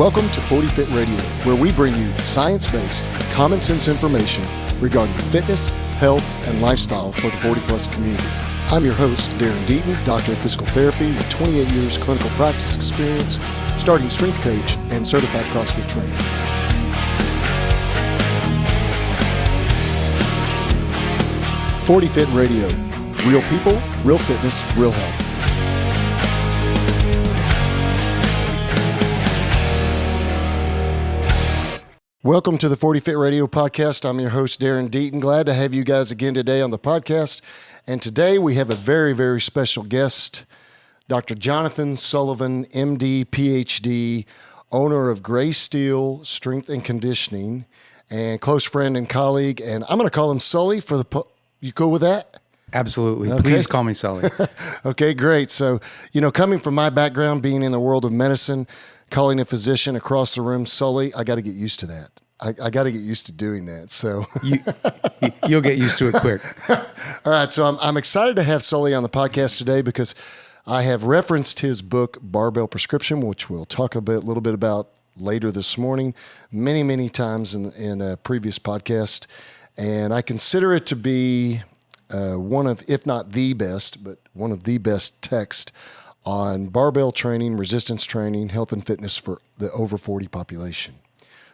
Welcome to 40 Fit Radio, where we bring you science-based, common sense information regarding fitness, health, and lifestyle for the 40-plus community. I'm your host, Darren Deaton, doctor of physical therapy with 28 years clinical practice experience, starting strength coach, and certified CrossFit trainer. Forty Fit Radio, real people, real fitness, real health. Welcome to the 40 Fit Radio podcast. I'm your host, Darren Deaton. Glad to have you guys again today on the podcast. And today we have a very, very special guest, Dr. Jonathon Sullivan, MD, PhD, owner of Greysteel Strength and Conditioning, and close friend and colleague. And I'm going to call him Sully for the... You cool with that? Absolutely. Okay. Please call me Sully. Okay, great. So, coming from my background, being in the world of medicine, calling a physician across the room Sully, I got to get used to that. I got to get used to doing that. So You'll get used to it quick. All right. So I'm excited to have Sully on the podcast today because I have referenced his book, Barbell Prescription, which we'll talk a little bit about later this morning, many, many times in a previous podcast. And I consider it to be one of, if not the best, but one of the best texts on barbell training, resistance training, health and fitness for the over 40 population.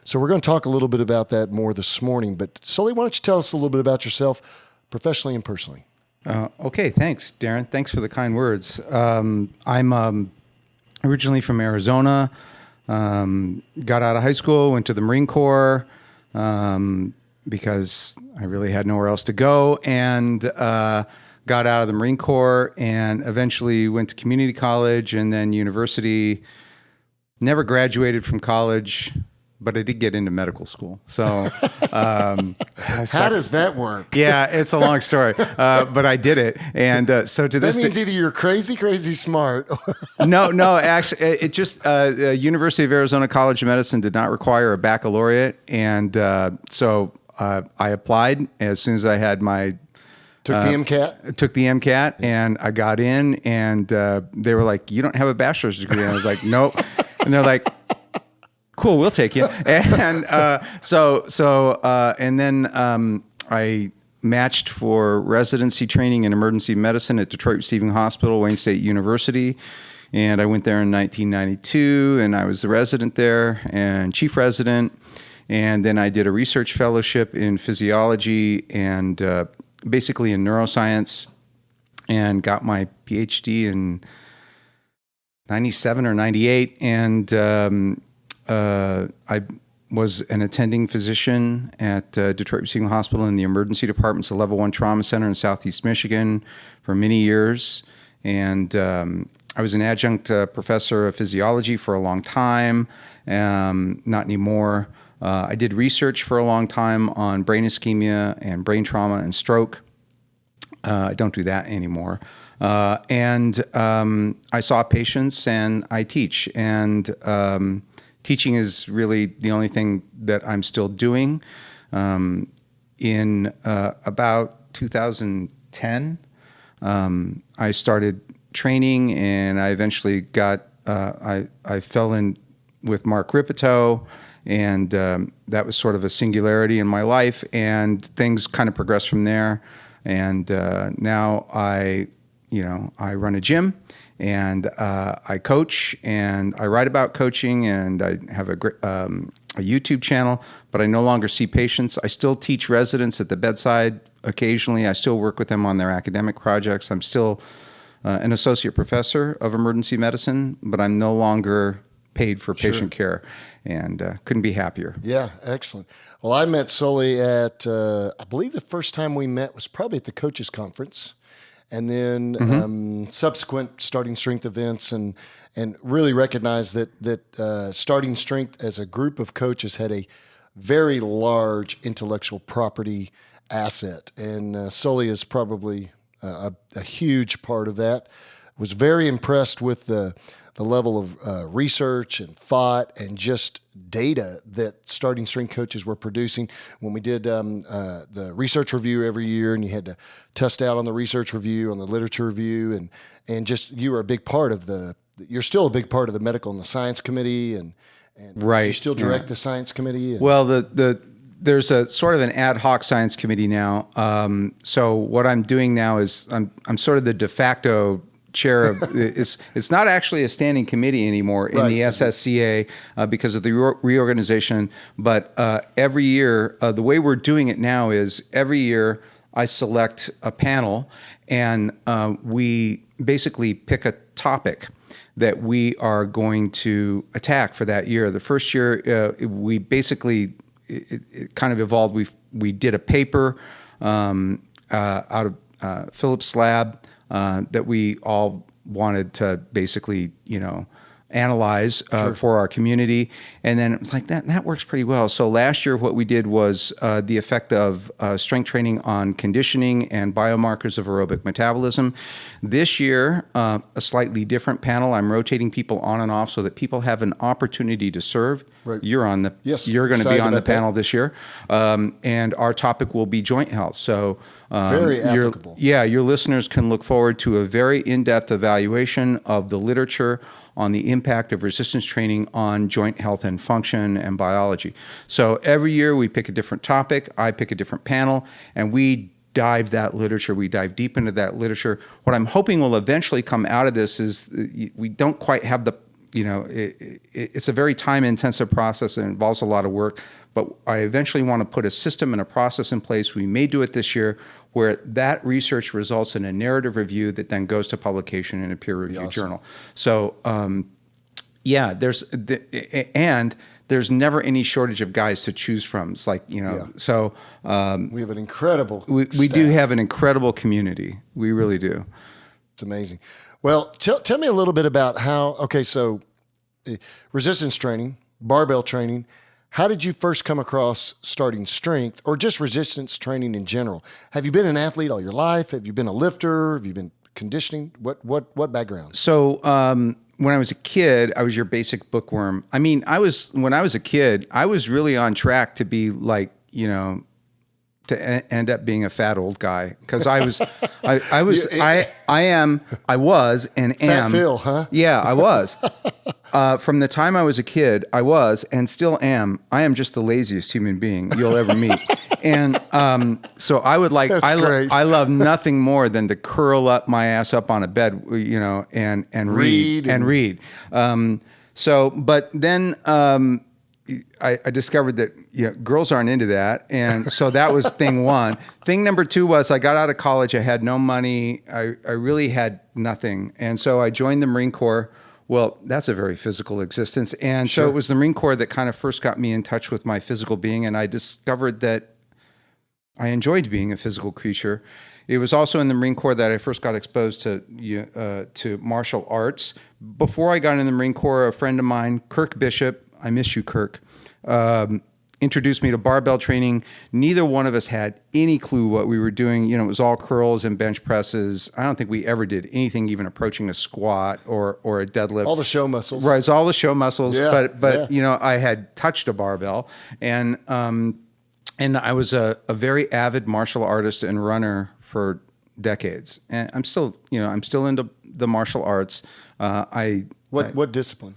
So we're going to talk a little bit about that more this morning. But Sully, why don't you tell us a little bit about yourself, professionally and personally? Okay, thanks, Darren. Thanks for the kind words. I'm originally from Arizona. Got out of high school, went to the Marine Corps because I really had nowhere else to go, and got out of the Marine Corps and eventually went to community college and then university. Never graduated from college, but I did get into medical school. So how does that work? Yeah, it's a long story, but I did it. And so to this that means either you're crazy smart. No, actually, it just University of Arizona College of Medicine did not require a baccalaureate, and so I applied as soon as I had my Took the MCAT? Took the MCAT, and I got in, and they were like, "You don't have a bachelor's degree?" And I was like, "Nope." And they're like, "Cool, we'll take you." And and then I matched for residency training in emergency medicine at Detroit Receiving Hospital, Wayne State University. And I went there in 1992, and I was the resident there and chief resident. And then I did a research fellowship in physiology and basically in neuroscience, and got my PhD in 97 or 98. And I was an attending physician at Detroit Receiving Hospital in the emergency departments, the Level 1 Trauma Center in Southeast Michigan for many years. And I was an adjunct professor of physiology for a long time, not anymore. I did research for a long time on brain ischemia and brain trauma and stroke. I don't do that anymore. And I saw patients and I teach. And teaching is really the only thing that I'm still doing. In about 2010, I started training, and I eventually got, I fell in with Mark Ripito. And that was sort of a singularity in my life, and things kind of progressed from there. And now I run a gym, and I coach, and I write about coaching, and I have a YouTube channel. But I no longer see patients. I still teach residents at the bedside occasionally. I still work with them on their academic projects. I'm still an associate professor of emergency medicine, but I'm no longer paid for patient care, and couldn't be happier. Yeah, excellent. Well, I met Sully at, I believe the first time we met was probably at the coaches conference, and then subsequent starting strength events, and really recognized that starting strength as a group of coaches had a very large intellectual property asset, and Sully is probably a huge part of that. Was very impressed with the level of research and thought and just data that starting strength coaches were producing. When we did the research review every year, and you had to test out on the research review, on the literature review, and just you were a big part of you're still a big part of the medical and the science committee, and And Right. you still direct the science committee? Well, there's a sort of an ad hoc science committee now. So what I'm doing now is I'm sort of the de facto chair of it's not actually a standing committee anymore in the SSCA because of the reorganization. But every year, the way we're doing it now is every year I select a panel and we basically pick a topic that we are going to attack for that year. The first year, we basically it kind of evolved. We did a paper out of Phillips lab that we all wanted to basically, analyze for our community. And then it's like that works pretty well. So last year, what we did was the effect of strength training on conditioning and biomarkers of aerobic metabolism. This year, a slightly different panel. I'm rotating people on and off so that people have an opportunity to serve. Right. You're on the. Yes, you're going to be on the panel that. this year, and our topic will be joint health. So very applicable. Your listeners can look forward to a very in-depth evaluation of the literature on the impact of resistance training on joint health and function and biology. So every year we pick a different topic, I pick a different panel, and we dive that literature. We dive deep into that literature. What I'm hoping will eventually come out of this is we don't quite have the, it's a very time-intensive process and involves a lot of work, but I eventually want to put a system and a process in place. We may do it this year where that research results in a narrative review that then goes to publication in a peer-reviewed journal. So, there's never any shortage of guys to choose from. It's like, so... we have an incredible We staff. do have an incredible community. We really do. It's amazing. Well, tell me a little bit about so resistance training, barbell training. How did you first come across starting strength or just resistance training in general? Have you been an athlete all your life? Have you been a lifter? Have you been conditioning? What background? So when I was a kid, I was your basic bookworm. I mean, when I was a kid, I was really on track to be like, to end up being a fat old guy because I was and am. Fat Phil, huh? Yeah, I was. From the time I was a kid, I was and still am. I am just the laziest human being you'll ever meet. And so I would like, I love nothing more than to curl up my ass up on a bed, and read. But then I discovered that girls aren't into that, and so that was thing one. Thing number two was I got out of college. I had no money. I really had nothing, and so I joined the Marine Corps. Well, that's a very physical existence, and so it was the Marine Corps that kind of first got me in touch with my physical being, and I discovered that I enjoyed being a physical creature. It was also in the Marine Corps that I first got exposed to martial arts. Before I got in the Marine Corps, a friend of mine, Kirk Bishop, I miss you, Kirk, introduced me to barbell training. Neither one of us had any clue what we were doing. It was all curls and bench presses. I don't think we ever did anything even approaching a squat or a deadlift. All the show muscles. Right, it's all the show muscles. Yeah, but I had touched a barbell, and I was a very avid martial artist and runner for decades. And I'm still into the martial arts. What discipline?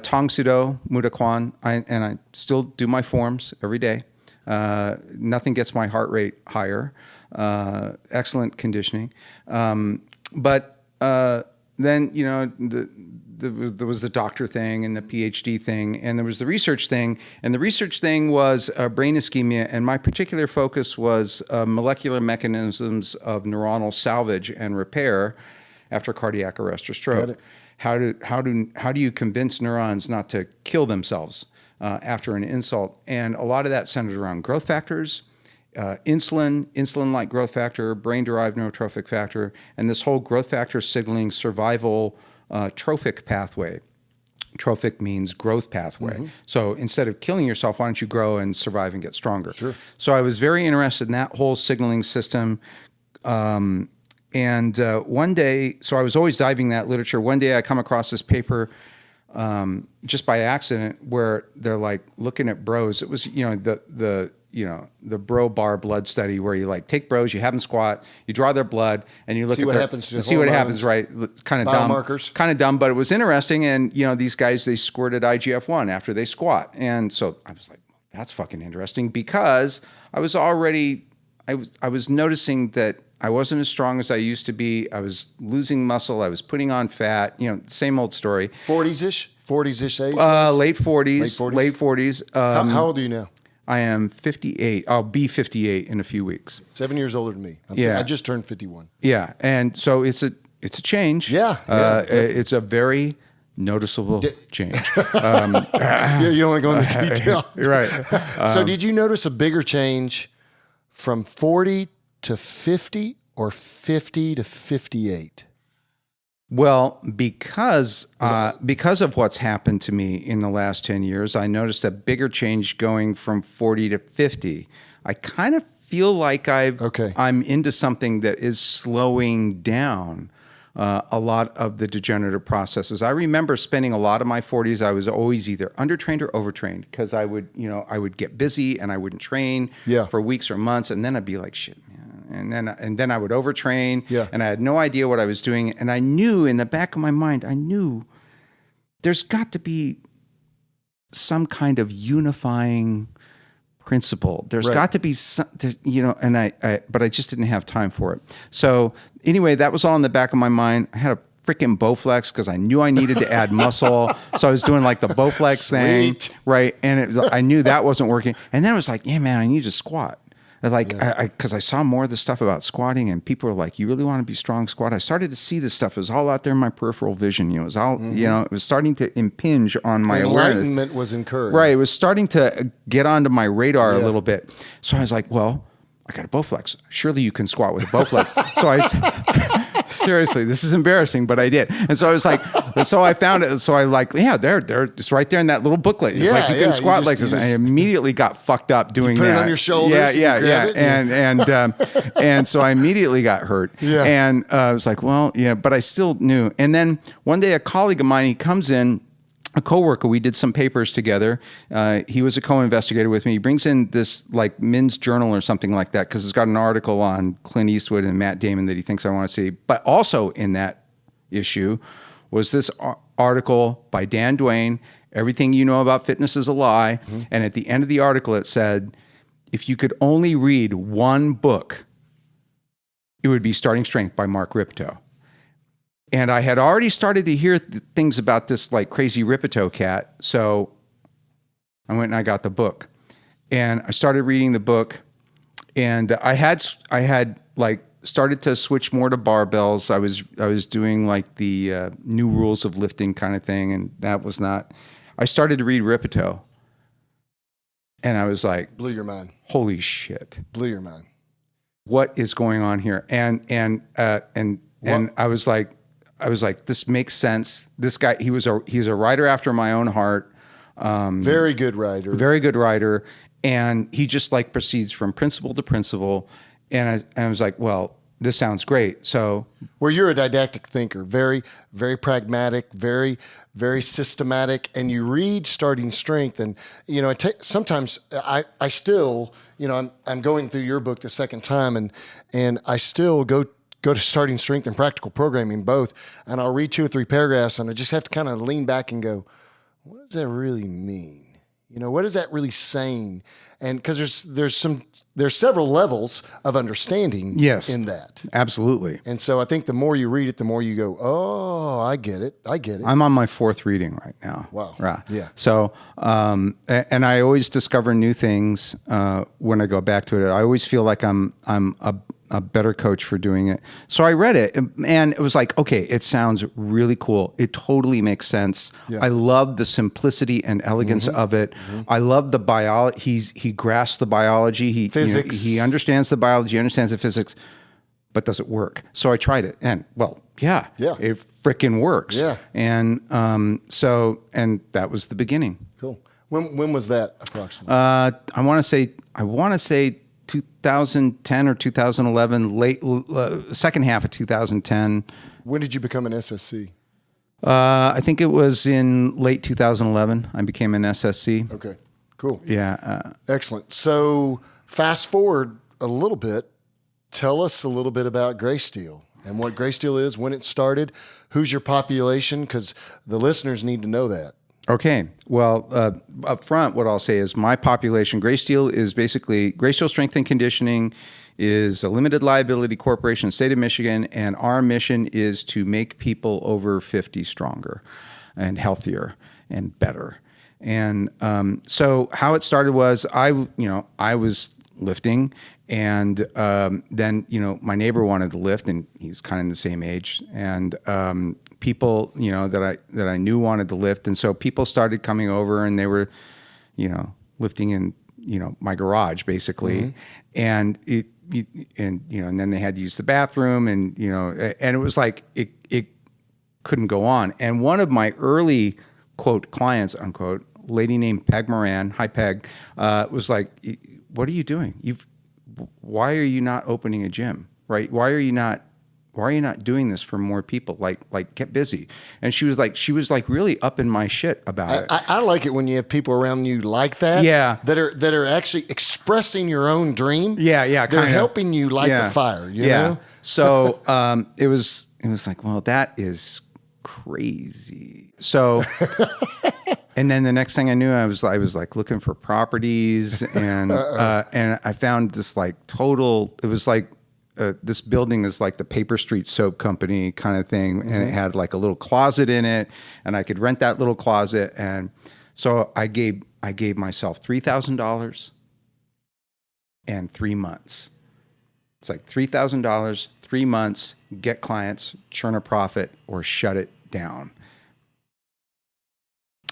Tong Sudo, Muda Kwan, and I still do my forms every day. Nothing gets my heart rate higher. Excellent conditioning. But then, there was the doctor thing and the PhD thing, and there was the research thing. And the research thing was brain ischemia, and my particular focus was molecular mechanisms of neuronal salvage and repair after cardiac arrest or stroke. How do you convince neurons not to kill themselves after an insult? And a lot of that centered around growth factors, insulin-like growth factor, brain-derived neurotrophic factor, and this whole growth factor signaling survival trophic pathway. Trophic means growth pathway. Mm-hmm. So instead of killing yourself, why don't you grow and survive and get stronger? Sure. So I was very interested in that whole signaling system. And one day, so I was always diving that literature. One day I come across this paper just by accident where they're like looking at bros. It was, the bro bar blood study where you like take bros, you have them squat, you draw their blood, and you look see at what their, happens to see what hormones, happens, right? Kind of dumb, biomarkers. but it was interesting. And these guys, they squirted IGF-1 after they squat, and so I was like, that's fucking interesting, because I was noticing that I wasn't as strong as I used to be. I was losing muscle. I was putting on fat. Same old story. 40s-ish age? Late 40s. How old are you now? I am 58. I'll be 58 in a few weeks. 7 years older than me. I just turned 51. Yeah, and so it's a change. Yeah. It's a very noticeable change. You don't want to go into detail. Right. So did you notice a bigger change from 40 to 50 or 50 to 58? Well, because of what's happened to me in the last 10 years, I noticed a bigger change going from 40 to 50. I kind of feel like I'm into something that is slowing down a lot of the degenerative processes. I remember spending a lot of my 40s, I was always either undertrained or overtrained, because I would get busy and I wouldn't train for weeks or months, and then I'd be like, shit, man. And then I would overtrain, and I had no idea what I was doing. And I knew in the back of my mind, there's got to be some kind of unifying principle. There's got to be some, but I just didn't have time for it. So anyway, that was all in the back of my mind. I had a freaking Bowflex because I knew I needed to add muscle. So I was doing like the Bowflex thing, right? And I knew that wasn't working. And then it was like, yeah, man, I need to squat. Because I saw more of the stuff about squatting, and people were like, "You really want to be strong, squat." I started to see this stuff. It was all out there in my peripheral vision. It was all, it was starting to impinge on my awareness. Enlightenment was encouraged. Right. It was starting to get onto my radar a little bit. So I was like, well, I got a Bowflex. Surely you can squat with a Bowflex. So seriously, this is embarrassing, but I did. And so I was like, so I found it. So I there, it's right there in that little booklet. It's like you can squat like this. I immediately got fucked up doing that. Put it on your shoulders. And so I immediately got hurt. Yeah. And I was like, well, yeah, but I still knew. And then one day a colleague of mine, he comes in, a coworker, we did some papers together. He was a co-investigator with me. He brings in this like Men's Journal or something like that, because it's got an article on Clint Eastwood and Matt Damon that he thinks I want to see. But also in that issue was this article by Dan Duane, Everything You Know About Fitness is a Lie. Mm-hmm. And at the end of the article, it said, if you could only read one book, it would be Starting Strength by Mark Rippetoe. And I had already started to hear things about this like crazy Rippetoe cat. So I went and I got the book, and I started reading the book, and I had like started to switch more to barbells. I was doing like the new rules of lifting kind of thing. And that was not, I started to read Rippetoe, and I was like, blew your mind. Holy shit. Blew your mind. What is going on here? And I was like, this makes sense. This guy, he's a writer after my own heart. Very good writer. Very good writer. And he just like proceeds from principle to principle. And I was like, well, this sounds great. So where you're a didactic thinker, very, very pragmatic, very, very systematic. And you read Starting Strength, and, sometimes I still, I'm going through your book the second time, and I still go to Starting Strength and Practical Programming both, and I'll read 2 or 3 paragraphs, and I just have to kind of lean back and go, what does that really mean? What is that really saying? And because there's several levels of understanding in that. Absolutely. And so I think the more you read it, the more you go, oh, I get it. I'm on my 4th reading right now. Wow. Right. Yeah. So, and I always discover new things when I go back to it. I always feel like I'm a better coach for doing it. So I read it, and it was like, okay, it sounds really cool. It totally makes sense. Yeah. I love the simplicity and elegance of it. Mm-hmm. I love the biology. He grasps the biology. Physics. He understands the biology, understands the physics, but does it work? So I tried it, and it freaking works. Yeah. And and that was the beginning. Cool. When was that approximately? I want to say 2010 or 2011, second half of 2010. When did you become an SSC? I think it was in late 2011. I became an SSC. Okay, Cool. Yeah. Excellent. So fast forward a little bit. Tell us a little bit about Greysteel and what Greysteel is, when it started, who's your population, because the listeners need to know that. Okay. Well, up front, what I'll say is my population, Greysteel is basically, Greysteel Strength and Conditioning is a limited liability corporation in the state of Michigan, and our mission is to make people over 50 stronger and healthier and better. And so how it started was I was lifting, and then my neighbor wanted to lift, and he was kind of in the same age, and people that I knew wanted to lift, and so people started coming over, and they were lifting in my garage basically, and and then they had to use the bathroom, and and it was like it couldn't go on. And one of my early quote clients unquote, lady named Peg Moran, hi Peg, was like, what are you doing? Why are you not opening a gym? Right? Why are you not doing this for more people? Like get busy. And she was like really up in my shit about it. I like it when you have people around you like that. Yeah. That are actually expressing your own dream. Yeah. They're helping you light the fire. You know? So it was like, well, that is crazy. So and then the next thing I knew, I was like looking for properties, and I found this like total. It was like this building is like the Paper Street Soap Company kind of thing, and it had like a little closet in it, and I could rent that little closet. And so I gave myself $3,000 and 3 months. It's like $3,000, 3 months, get clients, churn a profit, or shut it down.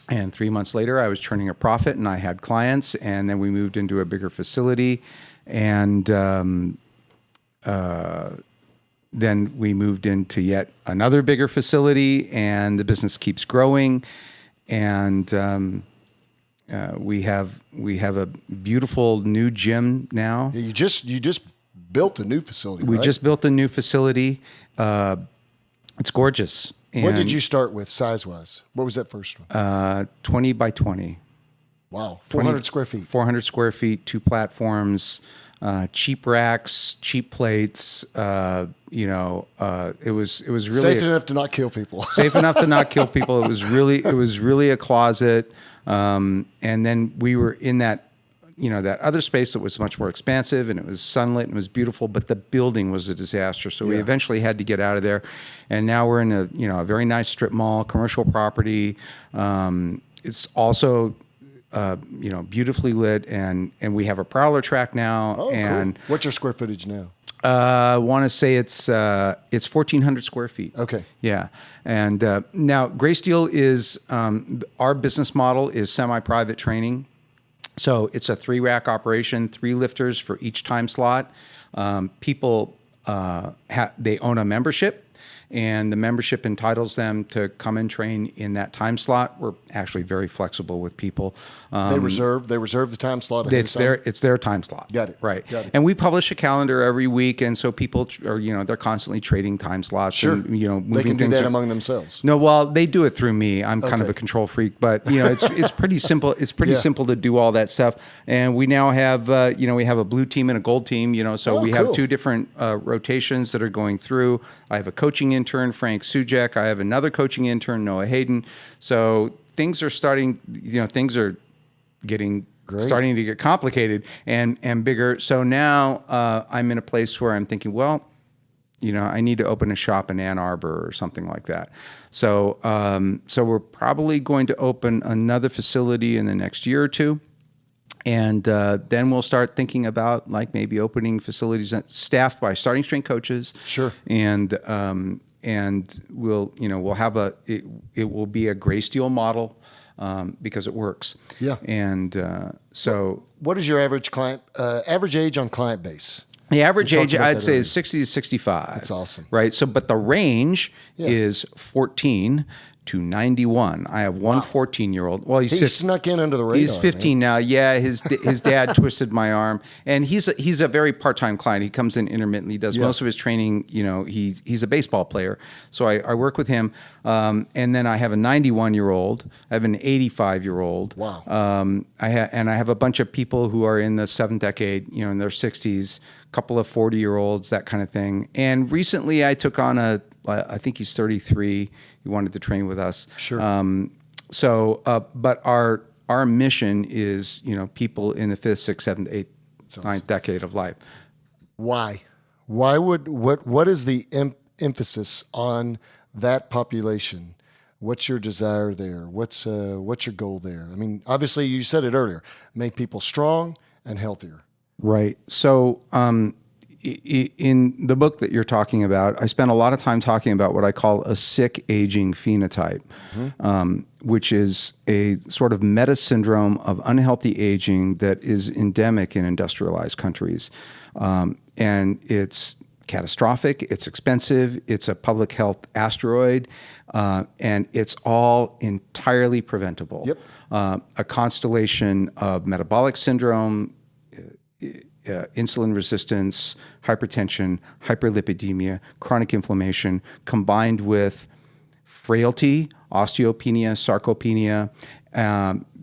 And 3 months later, I was churning a profit, and I had clients, and then we moved into a bigger facility, and then we moved into yet another bigger facility, and the business keeps growing, and we have a beautiful new gym now. You just built a new facility. We right? just built a new facility. It's gorgeous. And what did you start with size-wise? What was that first one? 20 by 20. Wow, 400 square feet. 400 square feet, 2 platforms, cheap racks, cheap plates. It was really safe enough to not kill people. Safe enough to not kill people. It was really a closet. And then we were in that that other space that was much more expansive, and it was sunlit and it was beautiful, but the building was a disaster. So we eventually had to get out of there. And now we're in a very nice strip mall, commercial property. It's also, beautifully lit, and we have a prowler track now. Oh, and cool. What's your square footage now? I want to say it's 1,400 square feet. Okay. Yeah. And now Greysteel is, our business model is semi-private training. So it's a 3-rack operation, 3 lifters for each time slot. People, they own a membership, and the membership entitles them to come and train in that time slot. We're actually very flexible with people. They reserve the time slot. It's their time slot. Got it. Right. Got it. And we publish a calendar every week, and so people are they're constantly trading time slots. Sure. And, moving they can do that things among themselves. No, well, they do it through me. I'm kind of a control freak, but it's pretty simple. It's pretty simple to do all that stuff. And we now have we have a blue team and a gold team. So we have 2 different rotations that are going through. I have a coaching intern, Frank Sujek. I have another coaching intern, Noah Hayden. So things are starting. Things are starting to get complicated and bigger. So now I'm in a place where I'm thinking, well, I need to open a shop in Ann Arbor or something like that. So we're probably going to open another facility in the next year or 2. And then we'll start thinking about like maybe opening facilities staffed by starting strength coaches. Sure. And we'll have it will be a Greysteel model. Because it works. Yeah. And so, what is your average age on client base? The average age, I'd say, is 60 to 65. That's awesome. Right. So, but the range is 14 to 91. I have one 14-year-old. Well, He snuck in under the radar. He's 15 now. Yeah, his dad twisted my arm, and he's a very part-time client. He comes in intermittently, does most of his training. You know, he's a baseball player, so I work with him. And then I have a 91-year-old. I have an 85-year-old. Wow. I have a bunch of people who are in the seventh decade, you know, in their 60s. A couple of 40-year-olds, that kind of thing. And recently, I took on I think he's 33. He wanted to train with us. Sure. But our mission is, you know, people in the 5th, 6th, 7th, 8th, 9th decade of life. Why? What is the emphasis on that population? What's your desire there? What's your goal there? I mean, obviously, you said it earlier. Make people strong and healthier. Right. So in the book that you're talking about, I spent a lot of time talking about what I call a sick aging phenotype, which is a sort of meta syndrome of unhealthy aging that is endemic in industrialized countries. And it's catastrophic, it's expensive, it's a public health asteroid, and it's all entirely preventable. Yep. A constellation of metabolic syndrome, insulin resistance, hypertension, hyperlipidemia, chronic inflammation, combined with frailty, osteopenia, sarcopenia,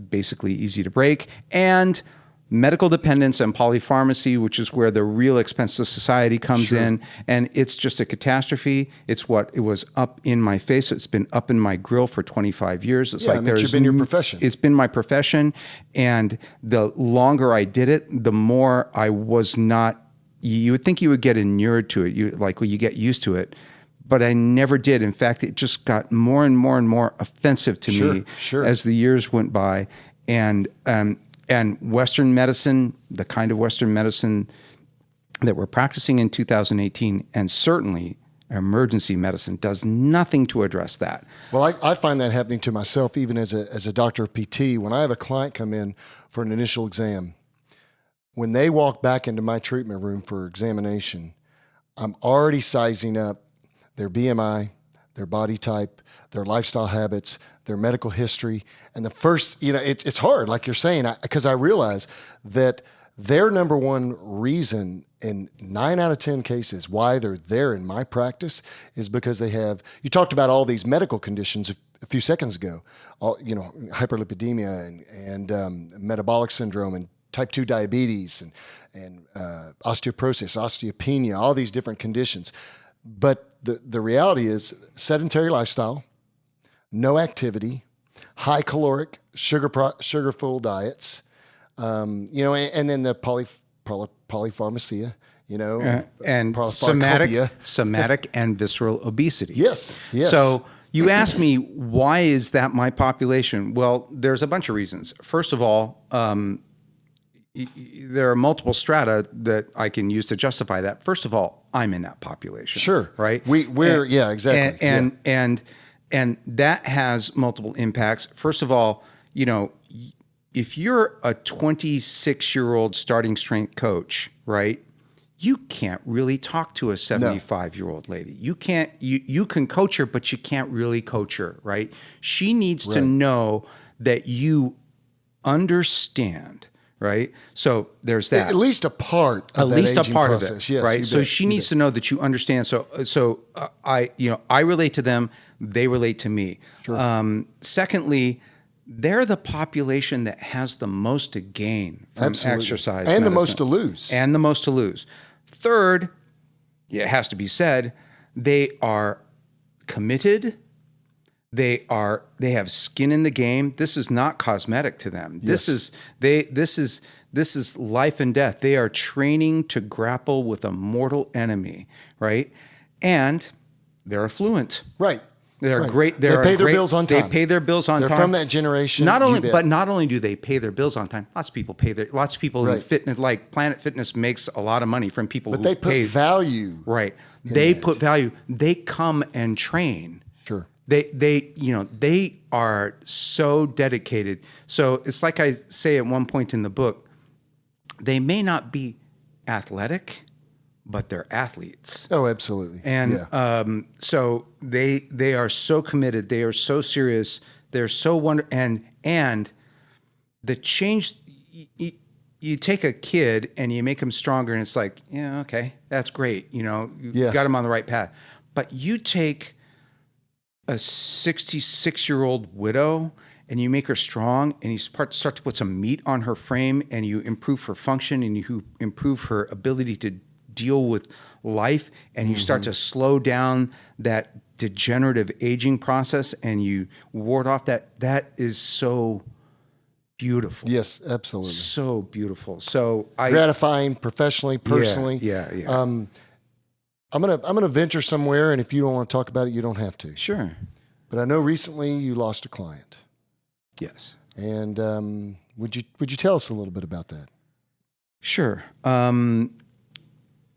basically easy to break, and medical dependence and polypharmacy, which is where the real expense to society comes in. And it's just a catastrophe. It's what it was up in my face. It's been up in my grill for 25 years. It's like it's been your profession. It's been my profession. And the longer I did it, the more I was not, you would think you would get inured to it. You get used to it. But I never did. In fact, it just got more and more and more offensive to me as the years went by. And Western medicine, the kind of Western medicine that we're practicing in 2018, and certainly emergency medicine, does nothing to address that. Well, I find that happening to myself, even as a doctor of PT. When I have a client come in for an initial exam, when they walk back into my treatment room for examination, I'm already sizing up their BMI, their body type, their lifestyle habits, their medical history. And the first, it's hard, like you're saying, because I realize that their number one reason in 9 out of 10 cases why they're there in my practice is because they have, you talked about all these medical conditions a few seconds ago, hyperlipidemia and metabolic syndrome and type 2 diabetes and osteoporosis, osteopenia, all these different conditions. But the reality is sedentary lifestyle, no activity, high caloric, sugar-full diets, and then the polypharmacia, and somatic and visceral obesity. Yes. So you asked me, why is that my population? Well, there's a bunch of reasons. First of all, there are multiple strata that I can use to justify that. First of all, I'm in that population. Sure. Right? Exactly. And that has multiple impacts. First of all, if you're a 26-year-old starting strength coach, right, you can't really talk to a 75-year-old lady. You can't. You can coach her, but you can't really coach her, right? She needs to know that you understand. Right, so there's that. At least a part of it, yes, right? So she needs to know that you understand. So I relate to them; they relate to me. Sure. Secondly, they're the population that has the most to gain from exercise and medicine. the most to lose. Third, it has to be said, they are committed. They have skin in the game. This is not cosmetic to them. Yes. This is life and death. They are training to grapple with a mortal enemy, right? And they're affluent. Right. They're great. They pay their bills on time. They pay their bills on time. They're from that generation. Not only do they pay their bills on time, lots of people in fitness, like Planet Fitness, makes a lot of money from people who they put value. Right. They put value. They come and train. Sure. They are so dedicated. So it's like I say at one point in the book, they may not be athletic, but they're athletes. Oh, absolutely. And so they are so committed. They are so serious. They're so wonderful. And the change, you take a kid and you make him stronger, and it's like, yeah, okay, that's great. You got him on the right path. But you take a 66-year-old widow and you make her strong, and you start to put some meat on her frame, and you improve her function, and you improve her ability to deal with life, and you start to slow down that degenerative aging process, and you ward off that is so beautiful. Yes, absolutely. So beautiful. So gratifying professionally, personally. Yeah. I'm gonna venture somewhere, and if you don't want to talk about it, you don't have to. Sure. But I know recently you lost a client. Yes. And would you tell us a little bit about that? Sure.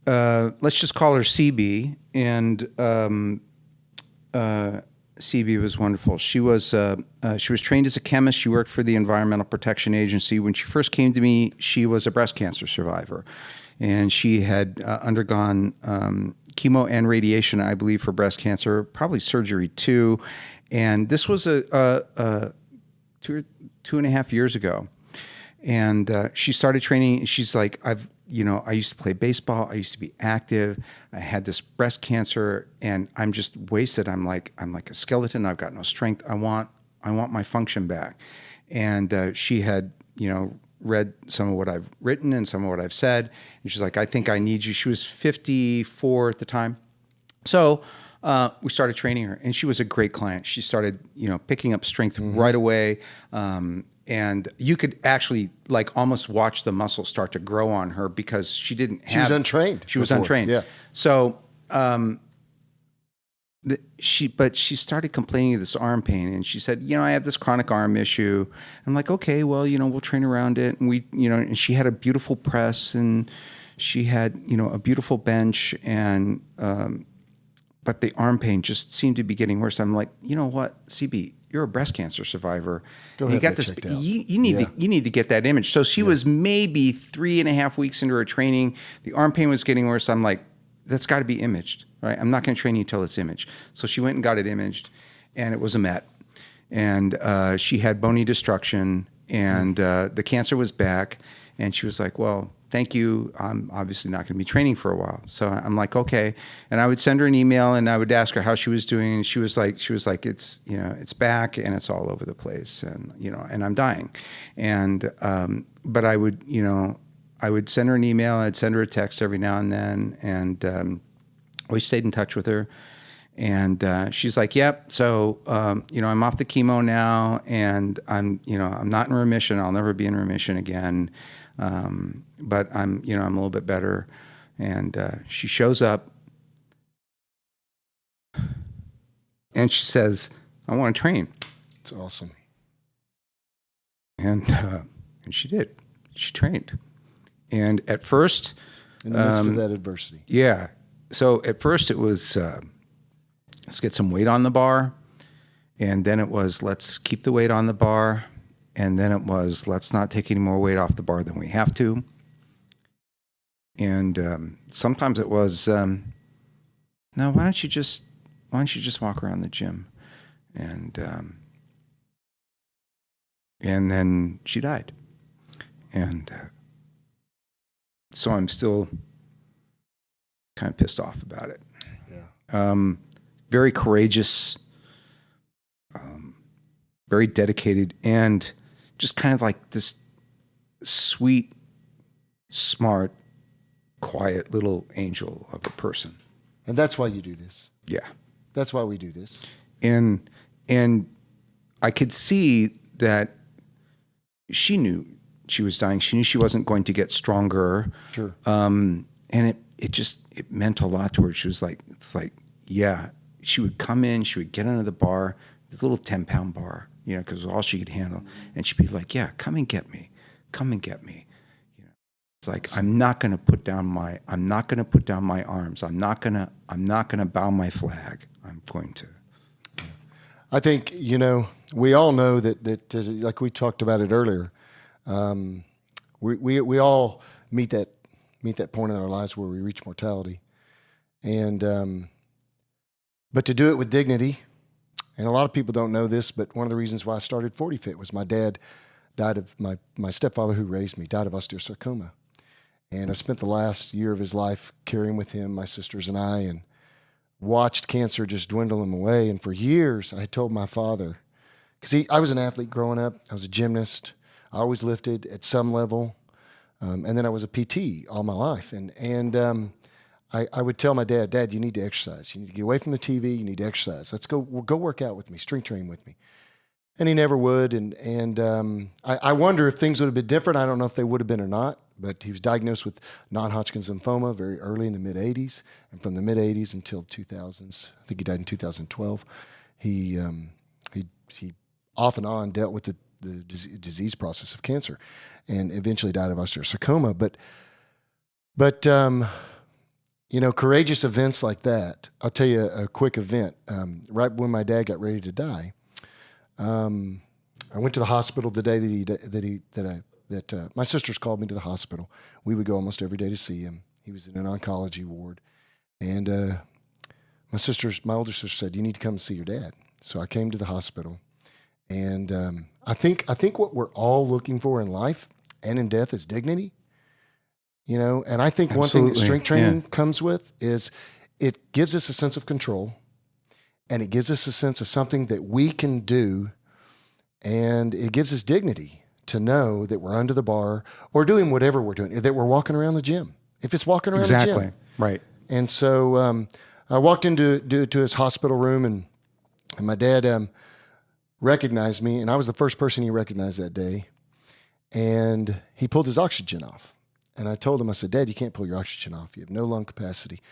Let's just call her CB. And CB was wonderful. She was trained as a chemist. She worked for the Environmental Protection Agency. When she first came to me, she was a breast cancer survivor, and she had undergone chemo and radiation, I believe, for breast cancer, probably surgery too. And this was a 2.5 years ago. And she started training. She's like, I used to play baseball. I used to be active. I had this breast cancer, and I'm just wasted. I'm like a skeleton. I've got no strength. I want my function back. And she had, read some of what I've written and some of what I've said. And she's like, I think I need you. She was 54 at the time. So we started training her, and she was a great client. She started, picking up strength right away. And you could actually almost watch the muscle start to grow on her because she didn't have... She was untrained. She was untrained. Yeah. So she started complaining of this arm pain, and she said, I have this chronic arm issue. I'm like, okay, well, we'll train around it. And and she had a beautiful press, and she had, a beautiful bench, and but the arm pain just seemed to be getting worse. I'm like, you know what, CB, you're a breast cancer survivor. You got this. You need to get that image. So she was maybe 3.5 weeks into her training. The arm pain was getting worse. I'm like, that's got to be imaged, right? I'm not going to train you until it's imaged. So she went and got it imaged, and it was a Met. And she had bony destruction, and the cancer was back. And she was like, well, thank you. I'm obviously not going to be training for a while. So I'm like, okay. And I would send her an email, and I would ask her how she was doing. And she was like, it's, it's back, and it's all over the place, and, and I'm dying. And, but I would, I would send her an email. I'd send her a text every now and then. And we stayed in touch with her. And she's like, yep. So, I'm off the chemo now, and I'm not in remission. I'll never be in remission again. But I'm a little bit better. And she shows up, and she says, I want to train. It's awesome. And she did. She trained. And at first... In the midst of that adversity. Yeah. So at first it was, let's get some weight on the bar. And then it was, let's keep the weight on the bar. And then it was, let's not take any more weight off the bar than we have to. And sometimes it was, no, why don't you just walk around the gym? And then she died. And so I'm still kind of pissed off about it. Yeah. Very courageous, very dedicated, and just kind of like this sweet, smart, quiet little angel of a person. And that's why you do this. Yeah. That's why we do this. And I could see that she knew she was dying. She knew she wasn't going to get stronger. Sure. And it meant a lot to her. She was like, yeah. She would come in, she would get under the bar, this little 10-pound bar, because it was all she could handle. And she'd be like, yeah, come and get me. It's like, I'm not going to put down my arms. I'm not going to bow my flag. I'm going to. I think, we all know that like we talked about it earlier, we all meet meet that point in our lives where we reach mortality. And but to do it with dignity, and a lot of people don't know this, but one of the reasons why I started 40 Fit was my dad died of, my stepfather who raised me died of osteosarcoma. And I spent the last year of his life carrying with him, my sisters and I, and watched cancer just dwindle him away. And for years, I told my father, because I was an athlete growing up. I was a gymnast. I always lifted at some level. And then I was a PT all my life. And I would tell my dad, you need to exercise. You need to get away from the TV. You need to exercise. Let's go work out with me, strength train with me. And he never would. And I wonder if things would have been different. I don't know if they would have been or not. But he was diagnosed with non-Hodgkin's lymphoma very early in the mid-'80s. And from the mid-'80s until 2000s, I think he died in 2012, he off and on dealt with the disease process of cancer and eventually died of osteosarcoma. But courageous events like that. I'll tell you a quick event. Right when my dad got ready to die, I went to the hospital the day that my sisters called me to the hospital. We would go almost every day to see him. He was in an oncology ward. And my older sister said, you need to come and see your dad. So I came to the hospital. And I think what we're all looking for in life and in death is dignity. And I think one thing that strength training comes with is it gives us a sense of control, and it gives us a sense of something that we can do, and it gives us dignity to know that we're under the bar or doing whatever we're doing, that we're walking around the gym. If it's walking around the gym. Right. And so I walked into his hospital room, and my dad recognized me, and I was the first person he recognized that day. And he pulled his oxygen off. And I told him, I said, Dad, you can't pull your oxygen off. You have no lung capacity.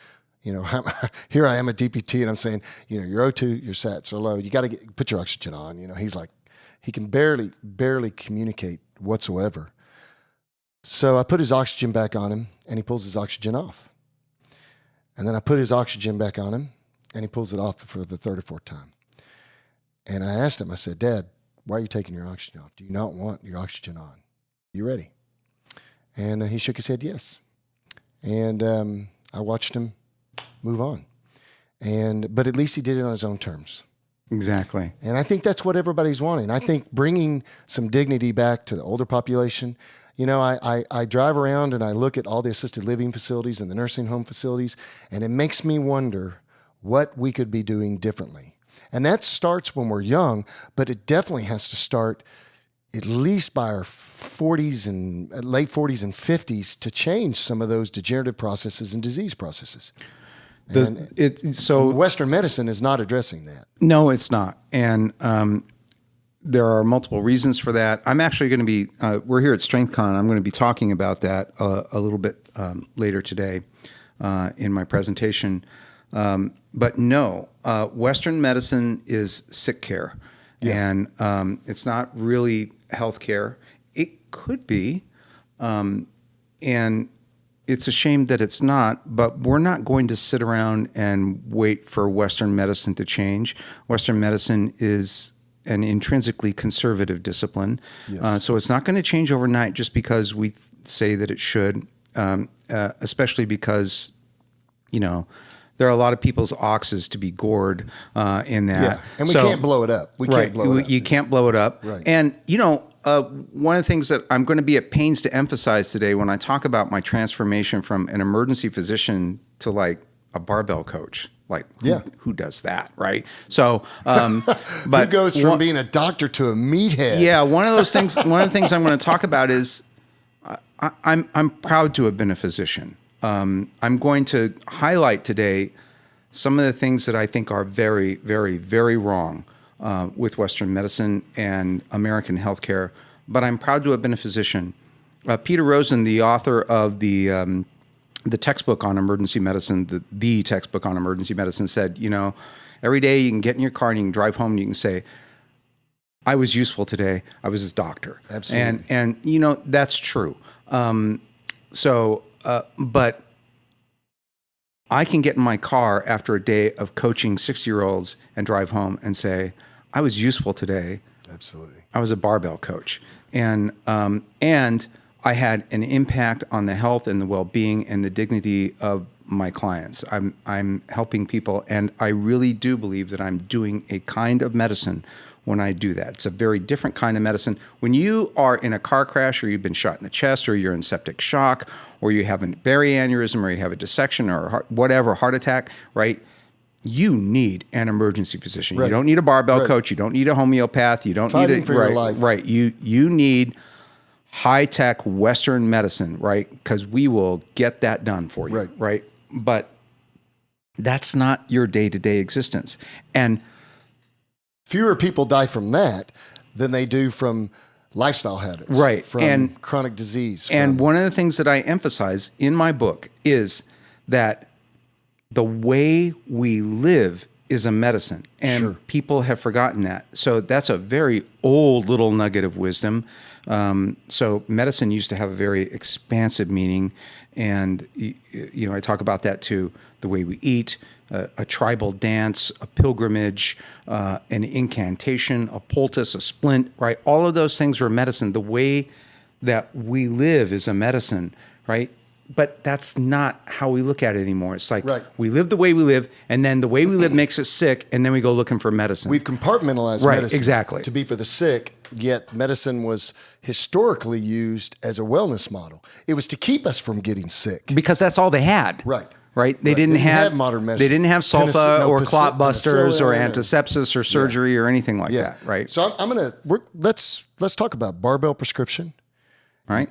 Here I am a DPT, and I'm saying, your O2, your sats are low. You got to put your oxygen on. He's like, he can barely communicate whatsoever. So I put his oxygen back on him, and he pulls his oxygen off. And then I put his oxygen back on him, and he pulls it off for the third or fourth time. And I asked him, I said, Dad, why are you taking your oxygen off? Do you not want your oxygen on? You ready? And he shook his head, yes. And I watched him move on. But at least he did it on his own terms. Exactly. And I think that's what everybody's wanting. I think bringing some dignity back to the older population. I drive around and I look at all the assisted living facilities and the nursing home facilities, and it makes me wonder what we could be doing differently. And that starts when we're young, but it definitely has to start at least by our 40s and late 40s and 50s to change some of those degenerative processes and disease processes. Western medicine is not addressing that. No, it's not. And there are multiple reasons for that. I'm actually going to be, we're here at StrengthCon. I'm going to be talking about that a little bit later today in my presentation. But no, Western medicine is sick care. Yeah. And it's not really health care. It could be. And it's a shame that it's not, but we're not going to sit around and wait for Western medicine to change. Western medicine is an intrinsically conservative discipline. Yes. So it's not going to change overnight just because we say that it should, especially because, there are a lot of people's oxes to be gored in that. Yeah, and we can't blow it up. You can't blow it up. Right. And, one of the things that I'm going to be at pains to emphasize today when I talk about my transformation from an emergency physician to like a barbell coach, who does that, right? So, but who goes from being a doctor to a meathead? Yeah, one of the things I'm going to talk about is I'm proud to have been a physician. I'm going to highlight today some of the things that I think are very, very, very wrong with Western medicine and American healthcare, but I'm proud to have been a physician. Peter Rosen, the author of the textbook on emergency medicine, the textbook on emergency medicine, said, every day you can get in your car and you can drive home and you can say, I was useful today. I was his doctor. Absolutely. And that's true. But I can get in my car after a day of coaching 60-year-olds and drive home and say, I was useful today. Absolutely. I was a barbell coach. And I had an impact on the health and the well-being and the dignity of my clients. I'm helping people, and I really do believe that I'm doing a kind of medicine when I do that. It's a very different kind of medicine. When you are in a car crash, or you've been shot in the chest, or you're in septic shock, or you have a berry aneurysm, or you have a dissection, or heart attack, right? You need an emergency physician. Right. You don't need a barbell coach. You don't need a homeopath. You don't need for your life. Right. You need high-tech Western medicine, right? Because we will get that done for you, right? But that's not your day-to-day existence. And fewer people die from that than they do from lifestyle habits, right? From chronic disease. And one of the things that I emphasize in my book is that the way we live is a medicine, and people have forgotten that. So that's a very old little nugget of wisdom. So medicine used to have a very expansive meaning, and I talk about that too. The way we eat, a tribal dance, a pilgrimage, an incantation, a poultice, a splint, right? All of those things are medicine. The way that we live is a medicine, right? But that's not how we look at it anymore. It's like we live the way we live, and then the way we live makes us sick, and then we go looking for medicine. We've compartmentalized medicine to be for the sick, yet medicine was historically used as a wellness model. It was to keep us from getting sick. Because that's all they had. Right? They didn't have modern medicine. They didn't have sulfa or clot busters or antisepsis or surgery or anything like that, right? So let's talk about Barbell Prescription. Right.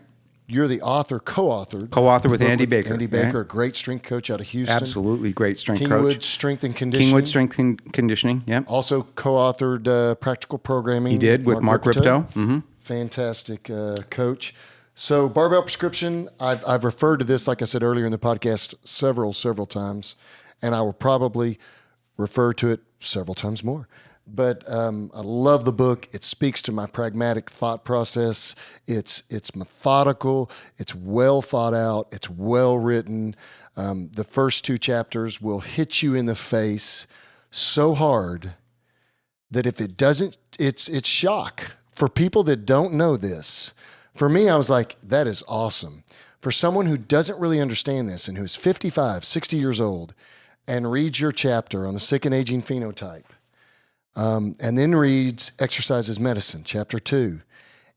You're the author, co-author with Andy Baker. Andy Baker, a great strength coach out of Houston. Absolutely great strength coach. Kingwood Strength and Conditioning. Kingwood Strength and Conditioning, yeah. Also co-authored Practical Programming. He did with Mark Ripto. Mm-hmm. Fantastic coach. So Barbell Prescription, I've referred to this, like I said earlier in the podcast, several times, and I will probably refer to it several times more. But I love the book. It speaks to my pragmatic thought process. It's methodical. It's well thought out. It's well written. The first 2 chapters will hit you in the face so hard that if it doesn't, it's shock. For people that don't know this, for me, I was like, that is awesome. For someone who doesn't really understand this and who's 55, 60 years old and reads your chapter on the Sick and Aging Phenotype, and then reads Exercise as Medicine, Chapter 2.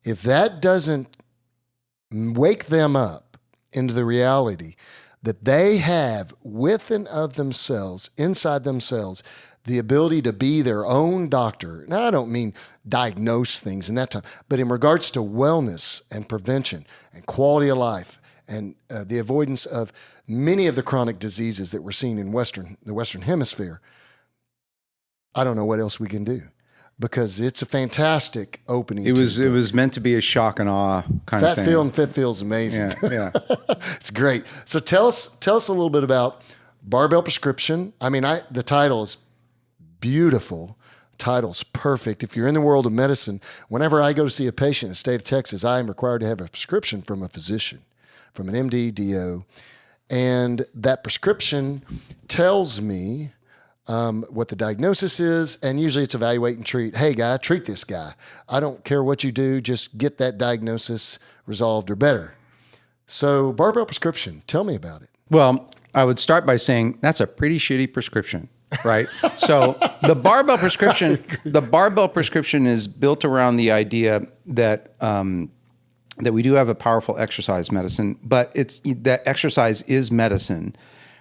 If that doesn't wake them up into the reality that they have within of themselves, inside themselves, the ability to be their own doctor. Now, I don't mean diagnose things in that time, but in regards to wellness and prevention and quality of life and the avoidance of many of the chronic diseases that we're seeing in the Western Hemisphere, I don't know what else we can do, because it's a fantastic opening. It was meant to be a shock and awe kind of thing. Fit Feel is amazing. Yeah. It's great. So tell us a little bit about Barbell Prescription. I mean, the title is beautiful. The title's perfect. If you're in the world of medicine, whenever I go to see a patient in the state of Texas, I am required to have a prescription from a physician, from an MD, DO, and that prescription tells me what the diagnosis is, and usually it's evaluate and treat. Hey, guy, treat this guy. I don't care what you do, just get that diagnosis resolved or better. So Barbell Prescription, tell me about it. Well, I would start by saying that's a pretty shitty prescription, right? So the Barbell Prescription is built around the idea that that we do have a powerful exercise medicine, but that exercise is medicine,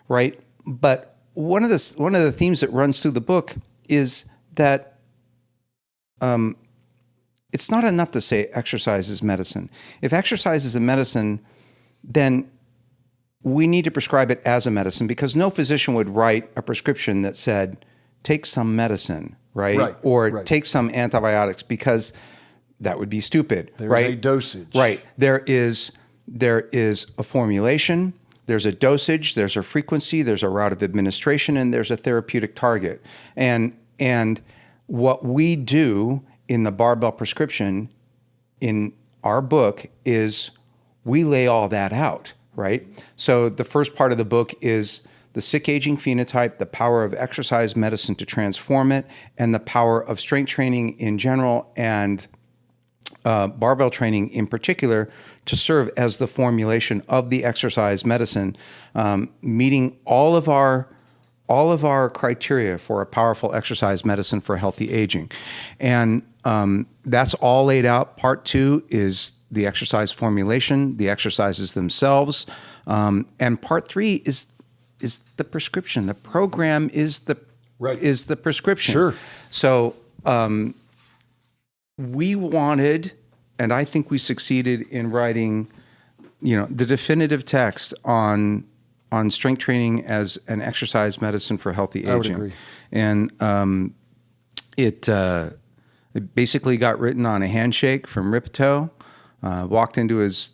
right? But one of the themes that runs through the book is that it's not enough to say exercise is medicine. If exercise is a medicine, then we need to prescribe it as a medicine, because no physician would write a prescription that said, take some medicine, right? Or take some antibiotics, because that would be stupid, right? There's a dosage. Right. There is a formulation, there's a dosage, there's a frequency, there's a route of administration, and there's a therapeutic target. And what we do in the Barbell Prescription in our book is we lay all that out, right? So the first part of the book is the Sick Aging Phenotype, the power of exercise medicine to transform it, and the power of strength training in general, and barbell training in particular to serve as the formulation of the exercise medicine, meeting all of our criteria for a powerful exercise medicine for healthy aging. And that's all laid out. Part 2 is the exercise formulation, the exercises themselves. And part 3 is the prescription. The program is the prescription. Sure. So we wanted, and I think we succeeded in writing, the definitive text on strength training as an exercise medicine for healthy aging. I would agree. And it basically got written on a handshake from Ripito. Walked into his.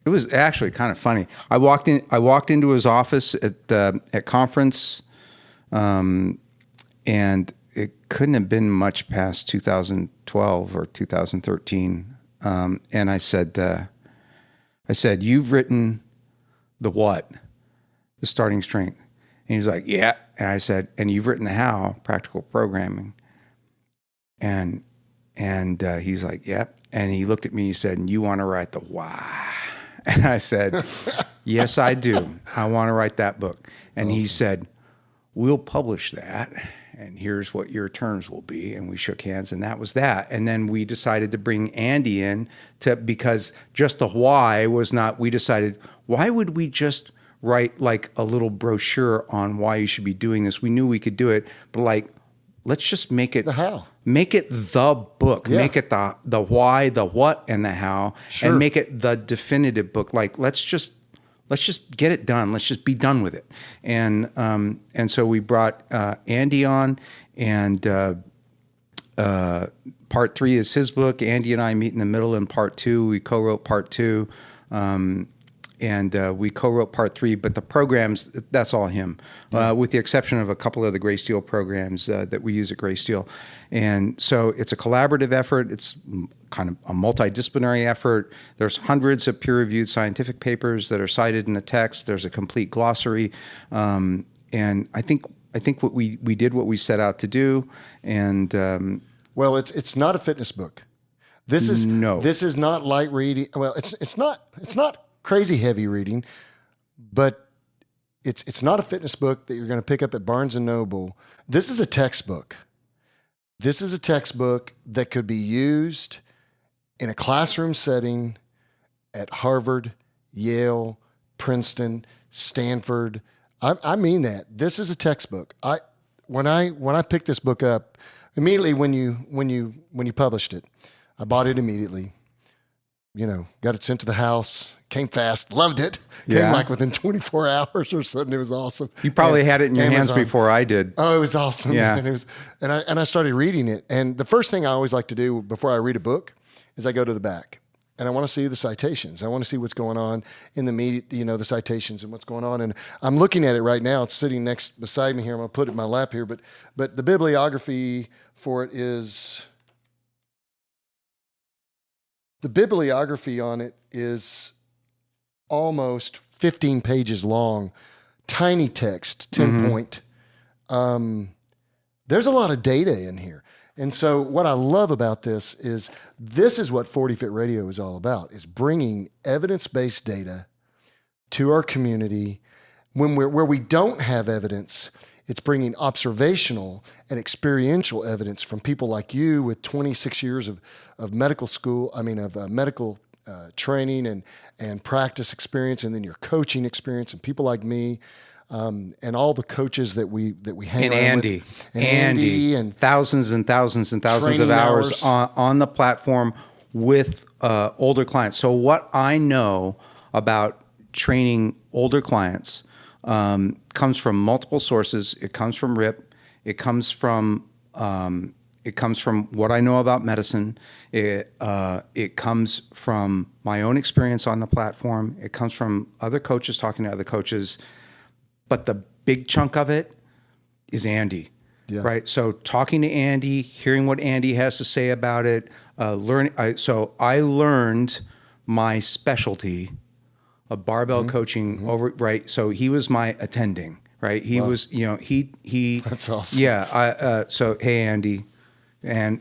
It was actually kind of funny. I walked into his office at conference, and it couldn't have been much past 2012 or 2013. And I said, "You've written the what? The starting strength." And he was like, "Yeah." And I said, "And you've written the how? Practical programming." And he's like, "Yep." And he looked at me and he said, "And you want to write the why?" And I said, "Yes, I do. I want to write that book." And he said, "We'll publish that, and here's what your terms will be." And we shook hands, and that was that. And then we decided to bring Andy in because just the why was not, we decided, why would we just write like a little brochure on why you should be doing this? We knew we could do it, but let's just make it the how. Make it the book. Yeah. Make it the why, the what, and the how, sure. And make it the definitive book. Let's just get it done. Let's just be done with it. And so we brought Andy on, and part 3 is his book. Andy and I meet in the middle in part 2. We co-wrote part 2. And we co-wrote part 3, but the programs, that's all him, with the exception of a couple of the Greysteel programs that we use at Greysteel. And so it's a collaborative effort. It's kind of a multidisciplinary effort. There's hundreds of peer-reviewed scientific papers that are cited in the text. There's a complete glossary. And I think what we did what we set out to do. And well, it's not a fitness book. This is not light reading. Well, it's not crazy heavy reading, but it's not a fitness book that you're going to pick up at Barnes and Noble. This is a textbook. This is a textbook that could be used in a classroom setting at Harvard, Yale, Princeton, Stanford. I mean that. This is a textbook. When I picked this book up, immediately when you published it, I bought it immediately. Got it sent to the house, came fast, loved it. Came like within 24 hours or something. It was awesome. You probably had it in your hands before I did. Oh, it was awesome. Yeah. And I started reading it. And the first thing I always like to do before I read a book is I go to the back. And I want to see the citations. I want to see what's going on in the media, the citations and what's going on. And I'm looking at it right now. It's sitting beside me here. I'm going to put it in my lap here. But the bibliography for it is... The bibliography on it is almost 15 pages long, tiny text, 10 point. There's a lot of data in here. And so what I love about this is what 40 Fit Radio is all about, is bringing evidence-based data to our community. Where we don't have evidence, it's bringing observational and experiential evidence from people like you with 26 years of medical school, medical training and practice experience, and then your coaching experience, and people like me, and all the coaches that we hang around with. And Andy, and thousands and thousands and thousands of hours on the platform with older clients. So what I know about training older clients comes from multiple sources. It comes from Rip. It comes from what I know about medicine. It comes from my own experience on the platform. It comes from other coaches talking to other coaches. But the big chunk of it is Andy, right? So talking to Andy, hearing what Andy has to say about it, So I learned my specialty of barbell coaching over, right? So he was my attending, right? He was, he. That's awesome. Yeah. So, hey, Andy, Andy.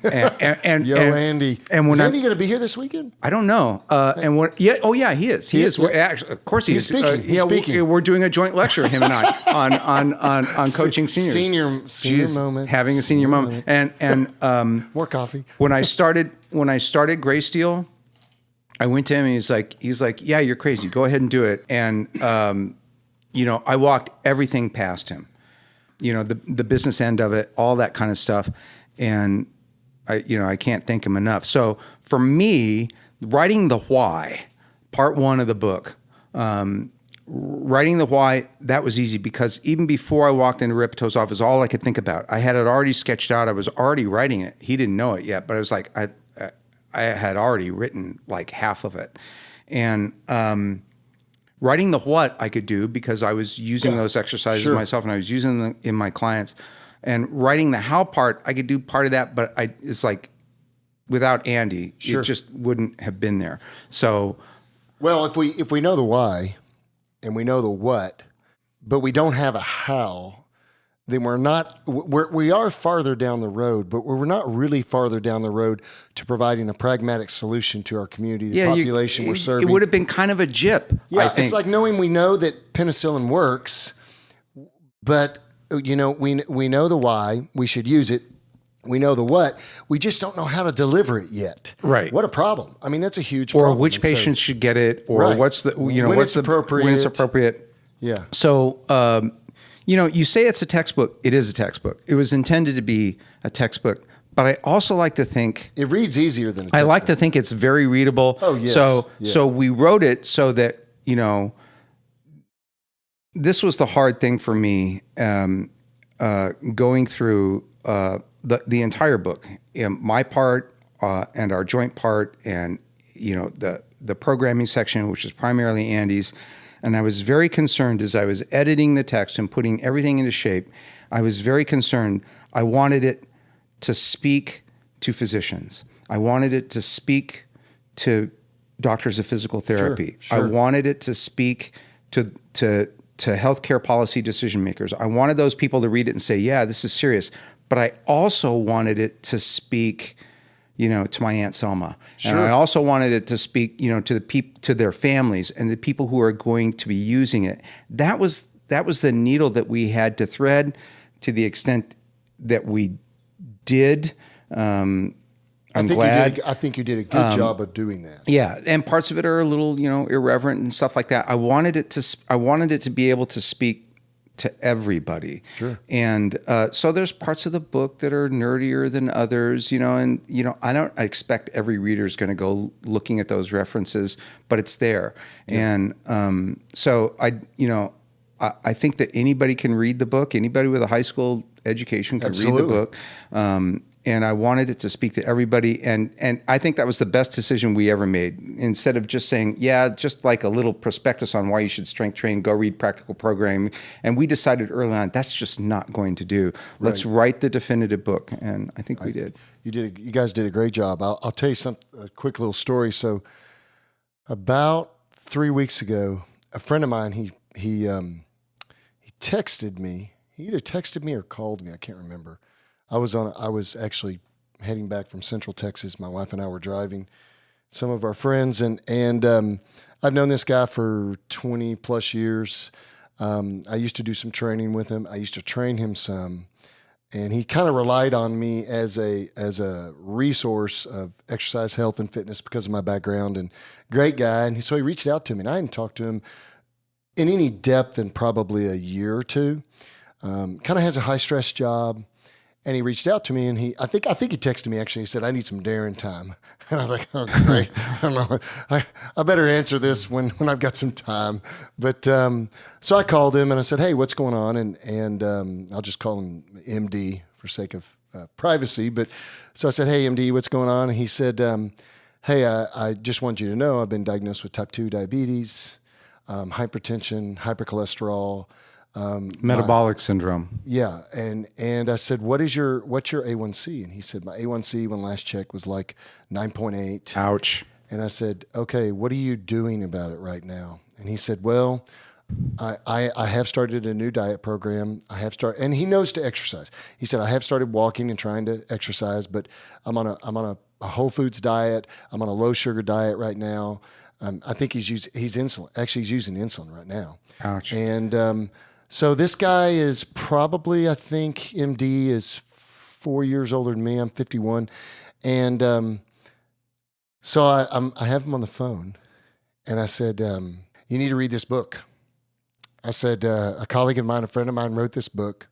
And when is Andy going to be here this weekend? I don't know. He is. He is. Actually, of course, he's speaking. He's speaking. We're doing a joint lecture, him and I, on coaching seniors. Senior moment. Having a senior moment. And more coffee. When I started Greysteel, I went to him and he's like, yeah, you're crazy. Go ahead and do it. And I walked everything past him. The business end of it, all that kind of stuff. And I can't thank him enough. So for me, writing the why, part 1 of the book, writing the why, that was easy because even before I walked into Ripeto's office, all I could think about, I had it already sketched out. I was already writing it. He didn't know it yet, but I was like, I had already written like half of it. And writing the what I could do because I was using those exercises myself and I was using them in my clients. And writing the how part, I could do part of that, but it's like without Andy, it just wouldn't have been there. So, well, if we know the why and we know the what, but we don't have a how, then we are farther down the road, but we're not really farther down the road to providing a pragmatic solution to our community, the population we're serving. It would have been kind of a jip. Yeah, I think. It's like we know that penicillin works, but we know the why, we should use it. We know the what, we just don't know how to deliver it yet. Right. What a problem. I mean, that's a huge problem. Or which patients should get it, or what's the, when what's it's appropriate. When it's appropriate. Yeah. So, you say it's a textbook. It is a textbook. It was intended to be a textbook, but I also like to think it reads easier than a textbook. I like to think it's very readable. Oh, yes. So we wrote it so that, this was the hard thing for me, going through the entire book, my part and our joint part, and the programming section, which is primarily Andy's. And I was very concerned as I was editing the text and putting everything into shape. I was very concerned. I wanted it to speak to physicians. I wanted it to speak to doctors of physical therapy. Sure. I wanted it to speak to healthcare policy decision makers. I wanted those people to read it and say, yeah, this is serious. But I also wanted it to speak, to my Aunt Selma. Sure. And I also wanted it to speak, to their families and the people who are going to be using it. That was the needle that we had to thread to the extent that we did. I'm glad. I think you did a good job of doing that. Yeah, and parts of it are a little, irreverent and stuff like that. I wanted it to be able to speak to everybody. Sure. And so there's parts of the book that are nerdier than others, and I don't expect every reader is going to go looking at those references, but it's there. Yeah. And so I think that anybody can read the book. Anybody with a high school education can read the book. And I wanted it to speak to everybody. And I think that was the best decision we ever made. Instead of just saying, just like a little prospectus on why you should strength train, go read practical programming. And we decided early on, that's just not going to do. Let's write the definitive book. And I think we did. You guys did a great job. I'll tell you a quick little story. So about 3 weeks ago, a friend of mine, he texted me. He either texted me or called me. I can't remember. I was actually heading back from Central Texas. My wife and I were driving some of our friends, and I've known this guy for 20 plus years. I used to do some training with him. I used to train him some, and he kind of relied on me as a resource of exercise, health, and fitness because of my background. And great guy, and so he reached out to me, and I hadn't talked to him in any depth in probably a year or two. Kind of has a high stress job. And he reached out to me, and I think he texted me actually. He said, "I need some Darren time," and I was like, "Oh, great! I don't know. I better answer this when I've got some time." But so I called him and I said, "Hey, what's going on?" And I'll just call him MD for sake of privacy. But so I said, "Hey, MD, what's going on?" And he said, "Hey, I just want you to know I've been diagnosed with type 2 diabetes, hypertension, hypercholesterol." Metabolic syndrome. Yeah. And I said, what's your A1C? And he said, my A1C when last check was like 9.8. Ouch. And I said, okay, what are you doing about it right now? And he said, well, I have started a new diet program. And he knows to exercise. He said, I have started walking and trying to exercise, but I'm on a whole foods diet. I'm on a low sugar diet right now. I think he's using insulin right now. Ouch. And so this guy is probably, I think MD is 4 years older than me. I'm 51. And so I have him on the phone, and I said, you need to read this book. I said, a colleague of mine, a friend of mine wrote this book.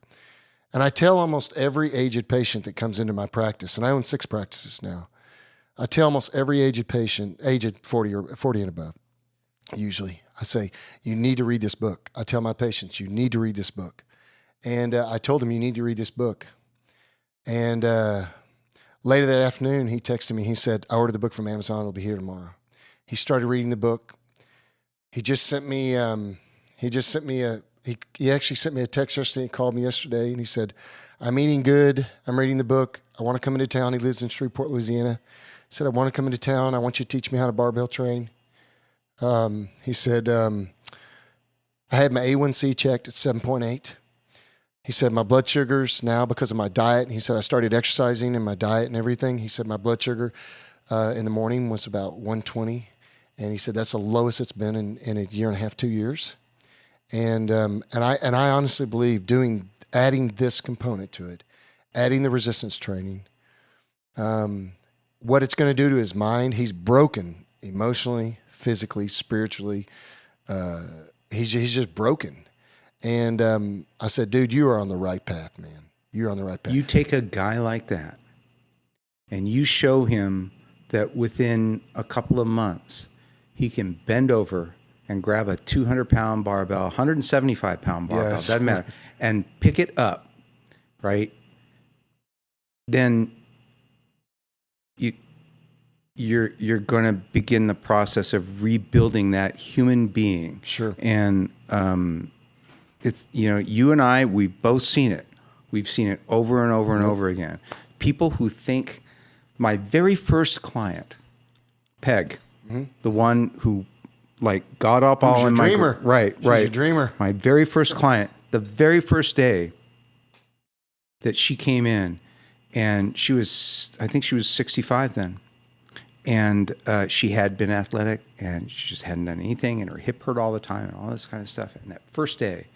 And I tell almost every aged patient that comes into my practice, and I own 6 practices now. I tell almost every aged patient, aged 40 and above, usually, I say, you need to read this book. I tell my patients, you need to read this book. And I told him, you need to read this book. And later that afternoon, he texted me. He said, I ordered the book from Amazon. It'll be here tomorrow. He started reading the book. He sent me a text yesterday. He called me yesterday, and he said, I'm eating good. I'm reading the book. I want to come into town. He lives in Shreveport, Louisiana. He said, I want to come into town. I want you to teach me how to barbell train. He said, I had my A1C checked at 7.8. He said, my blood sugars now, because of my diet, and he said, I started exercising in my diet and everything. He said, my blood sugar in the morning was about 120. And he said, that's the lowest it's been in a year and a half, 2 years. And I honestly believe adding this component to it, adding the resistance training, what it's going to do to his mind. He's broken emotionally, physically, spiritually. He's just broken. And I said, dude, you are on the right path, man. You're on the right path. You take a guy like that and you show him that within a couple of months, he can bend over and grab a 200-pound barbell, 175-pound barbell, Yes. doesn't matter, and pick it up, right? Then you're going to begin the process of rebuilding that human being. Sure. And it's, you and I, we've both seen it. We've seen it over and over and over again. People who think, my very first client, Peg, the one who got up all in my dreamer. Right. She's a dreamer. My very first client, the very first day that she came in, and I think she was 65 then, and she had been athletic, and she just hadn't done anything, and her hip hurt all the time, and all this kind of stuff. And that first day,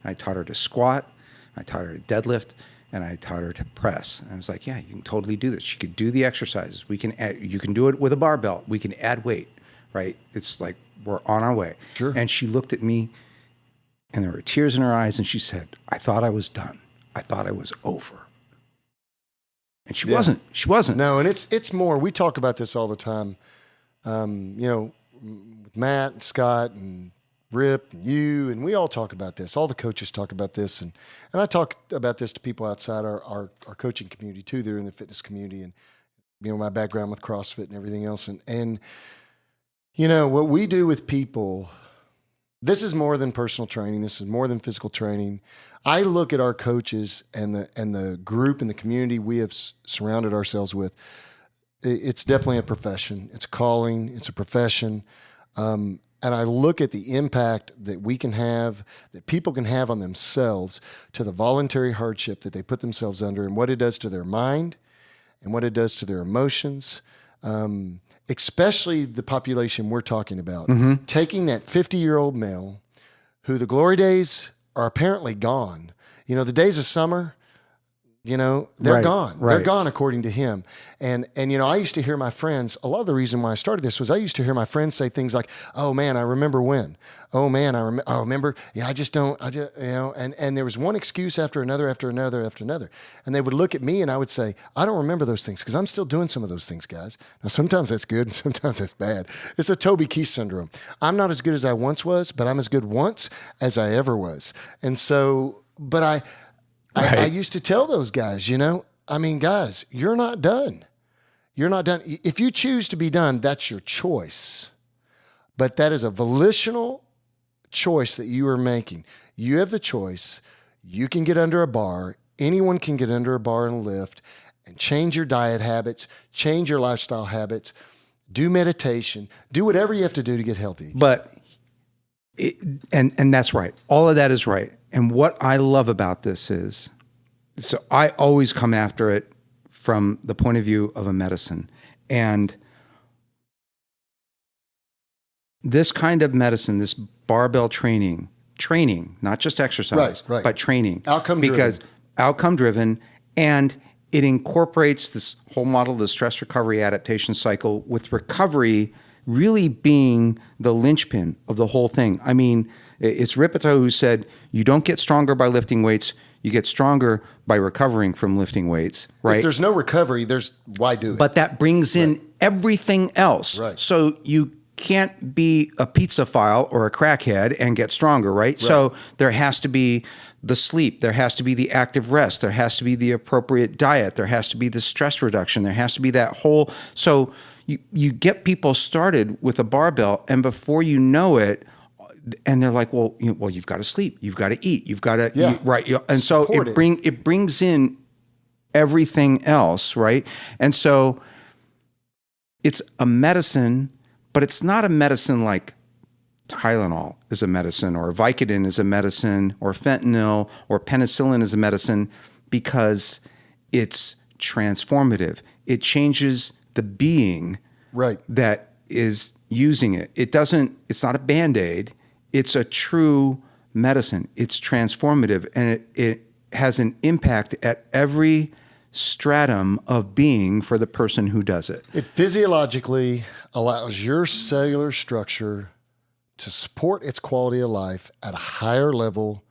I taught her to squat, I taught her to deadlift, and I taught her to press. And I was like, yeah, you can totally do this. She could do the exercises. You can do it with a barbell. We can add weight, right? It's like we're on our way. Sure. And she looked at me, and there were tears in her eyes, and she said, I thought I was done. I thought I was over. And she wasn't. She wasn't. No, and it's more. We talk about this all the time. With Matt and Scott and Rip and you, and we all talk about this. All the coaches talk about this, and I talk about this to people outside our coaching community too. They're in the fitness community, and my background with CrossFit and everything else, and what we do with people. This is more than personal training. This is more than physical training. I look at our coaches and the group and the community we have surrounded ourselves with. It's definitely a profession. It's a calling. It's a profession. And I look at the impact that we can have, that people can have on themselves, to the voluntary hardship that they put themselves under, and what it does to their mind and what it does to their emotions, especially the population we're talking about. Mm-hmm. Taking that 50-year-old male who the glory days are apparently gone. The days of summer, they're Right, gone. right. They're gone according to him. And I used to hear my friends, a lot of the reason why I started this was I used to hear my friends say things like, oh man, I remember when. Oh man, I remember. Yeah, and there was one excuse after another. And they would look at me and I would say, I don't remember those things because I'm still doing some of those things, guys. Now, sometimes that's good and sometimes that's bad. It's a Toby Keith syndrome. I'm not as good as I once was, but I'm as good once as I ever was. And so, but I used to tell those guys, guys, you're not done. You're not done. If you choose to be done, that's your choice. But that is a volitional choice that you are making. You have the choice. You can get under a bar. Anyone can get under a bar and lift and change your diet habits, change your lifestyle habits, do meditation, do whatever you have to do to get healthy. But And that's right. All of that is right. And what I love about this is, so I always come after it from the point of view of a medicine. And this kind of medicine, this barbell training, not just exercise, right. but training. Outcome driven, and it incorporates this whole model, the stress recovery adaptation cycle, with recovery really being the linchpin of the whole thing. I mean, it's Rippetoe who said, you don't get stronger by lifting weights, you get stronger by recovering from lifting weights, right? If there's no recovery, why do it? But that brings in everything else. Right. So you can't be a pizza file or a crackhead and get stronger, right? So there has to be the sleep, there has to be the active rest, there has to be the appropriate diet, there has to be the stress reduction, there has to be that whole, so you get people started with a barbell, and before you know it, and they're like, well, you've got to sleep, you've got to eat, you've got to, right? And so it brings in everything else, right? And so it's a medicine, but it's not a medicine like Tylenol is a medicine, or Vicodin is a medicine, or fentanyl or penicillin is a medicine, because it's transformative. It changes the being that is using it. It's not a Band-Aid. It's a true medicine. It's transformative, and it has an impact at every stratum of being for the person who does it. It physiologically allows your cellular structure to support its quality of life at a higher level.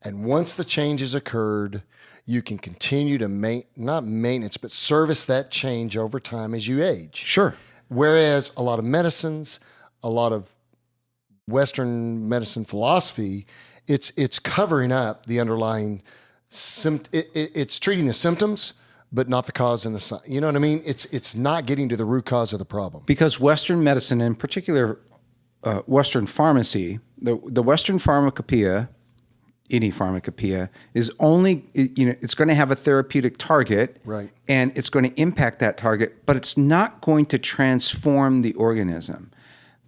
And once the change has occurred, you can continue to not maintenance, but service that change over time as you age. Sure. Whereas a lot of medicines, a lot of Western medicine philosophy, it's covering up the underlying it's treating the symptoms, but not the cause and the sign. You know what I mean? It's not getting to the root cause of the problem. Because Western medicine, in particular, Western pharmacy, the Western pharmacopoeia, any pharmacopoeia, is only, it's going to have a therapeutic target, right? And it's going to impact that target, but it's not going to transform the organism.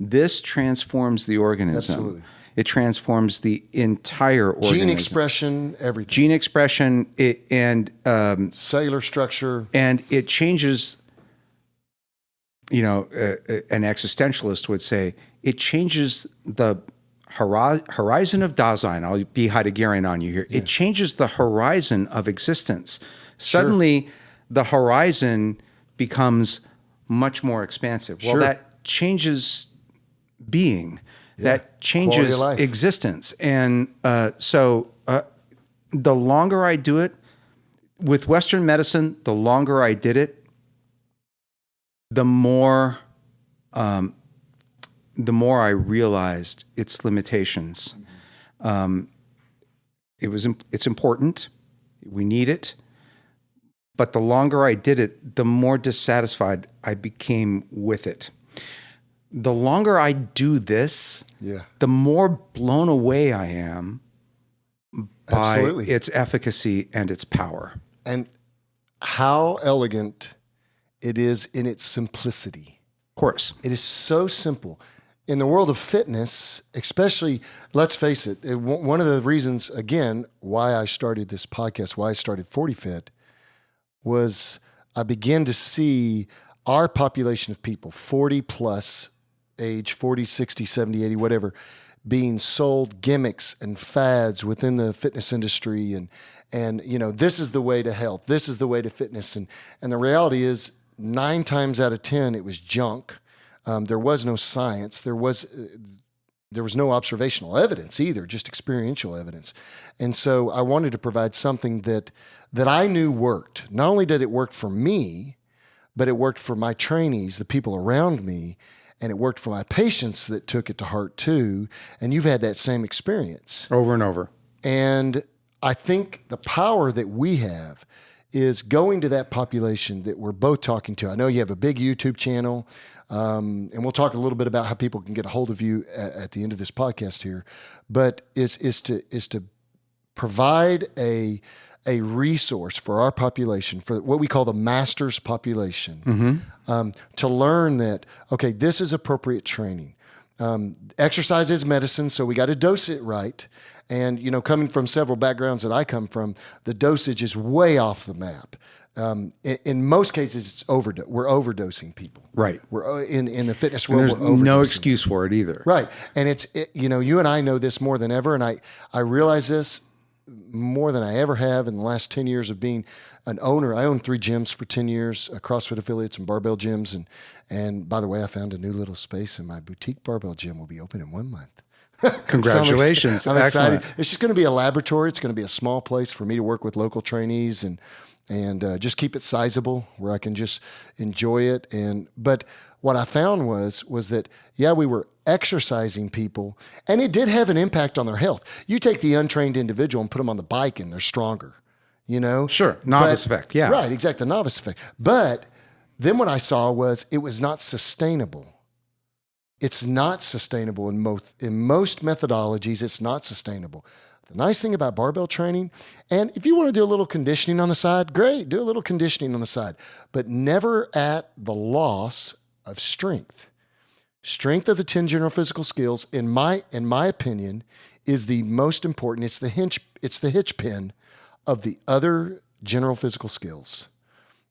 This transforms the organism. Absolutely. It transforms the entire organism. Gene expression, everything. Gene expression, and cellular structure. And it changes, an existentialist would say, it changes the horizon of Dasein. I'll be Heideggerian on you here. Yeah. It changes the horizon of existence. Suddenly, the horizon becomes much more expansive. Well, that changes being. That changes existence. And so the longer I do it, with Western medicine, the longer I did it, the more I realized its limitations. It's important. We need it. But the longer I did it, the more dissatisfied I became with it. The longer I do this, the more blown away I am by its efficacy and its power. And how elegant it is in its simplicity. Of course. It is so simple. In the world of fitness, especially, let's face it, one of the reasons, again, why I started this podcast, why I started 40Fit, was I began to see our population of people, 40 plus, age 40, 60, 70, 80, whatever, being sold gimmicks and fads within the fitness industry. And this is the way to health. This is the way to fitness. And the reality is 9 times out of 10, it was junk. There was no science. There was no observational evidence either, just experiential evidence. And so I wanted to provide something that I knew worked. Not only did it work for me, but it worked for my trainees, the people around me, and it worked for my patients that took it to heart too. And you've had that same experience. Over and over. And I think the power that we have is going to that population that we're both talking to. I know you have a big YouTube channel, and we'll talk a little bit about how people can get a hold of you at the end of this podcast here. But is to provide a resource for our population, for what we call the master's population, to learn that, okay, this is appropriate training. Exercise is medicine, so we got to dose it right. And, coming from several backgrounds that I come from, the dosage is way off the map. In most cases, we're overdosing people. Right. We're in the fitness And world. there's We're overdosing. no excuse for it either. Right. And you and I know this more than ever. And I realize this more than I ever have in the last 10 years of being an owner. I owned 3 gyms for 10 years, CrossFit affiliates and barbell gyms. And by the way, I found a new little space, and my boutique barbell gym will be open in 1 month. Congratulations. So I'm Excellent. excited. It's just going to be a laboratory. It's going to be a small place for me to work with local trainees and just keep it sizable where I can just enjoy it. But what I found was that, we were exercising people, and it did have an impact on their health. You take the untrained individual and put them on the bike, and they're stronger, Sure. Novice effect. Yeah. Right. Exactly. The novice effect. But then what I saw was it was not sustainable. It's not sustainable in most methodologies. It's not sustainable. The nice thing about barbell training, and if you want to do a little conditioning on the side, great, do a little conditioning on the side, but never at the loss of strength. Strength of the 10 general physical skills, in my opinion, is the most important. It's the hitch pin of the other general physical skills.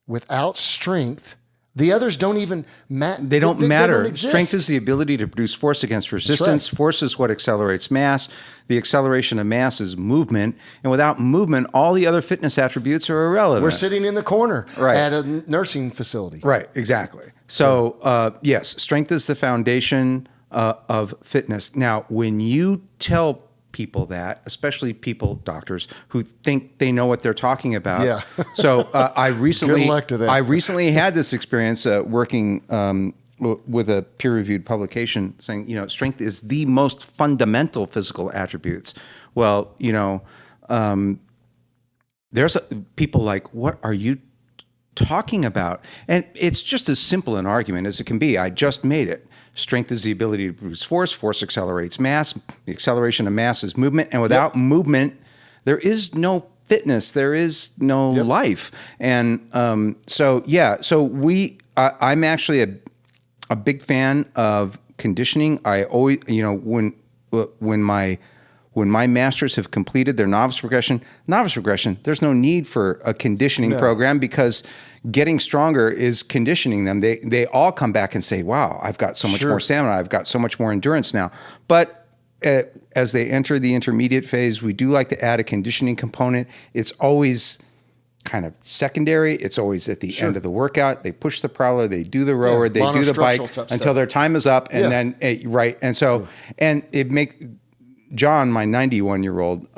Without strength, the others don't even matter. They don't matter. Don't exist. Strength is the ability to produce force against resistance. Right. Force is what accelerates mass. The acceleration of mass is movement. And without movement, all the other fitness attributes are irrelevant. We're sitting in the corner Right. at a nursing facility. Right, exactly. So, yes, strength is the foundation of fitness. Now, when you tell people that, especially doctors who think they know what they're talking about. Yeah. So I recently, Good luck to that. I recently had this experience working with a peer-reviewed publication saying, strength is the most fundamental physical attributes. Well, there's people like, what are you talking about? And it's just as simple an argument as it can be. I just made it. Strength is the ability to produce force. Force accelerates mass. The acceleration of mass is movement. And without movement, there is no fitness. There is no life. And so I'm actually a big fan of conditioning. I always, when my masters have completed their novice progression, there's no need for a conditioning program because getting stronger is conditioning them. They all come back and say, wow, I've got so much more stamina. I've got so much more endurance now. But as they enter the intermediate phase, we do like to add a conditioning component. It's always kind of secondary. It's always at the end of the workout. They push the prowler, they do the rower, they do the bike until their time is up. And then, And so, and it makes John, my 91-year-old,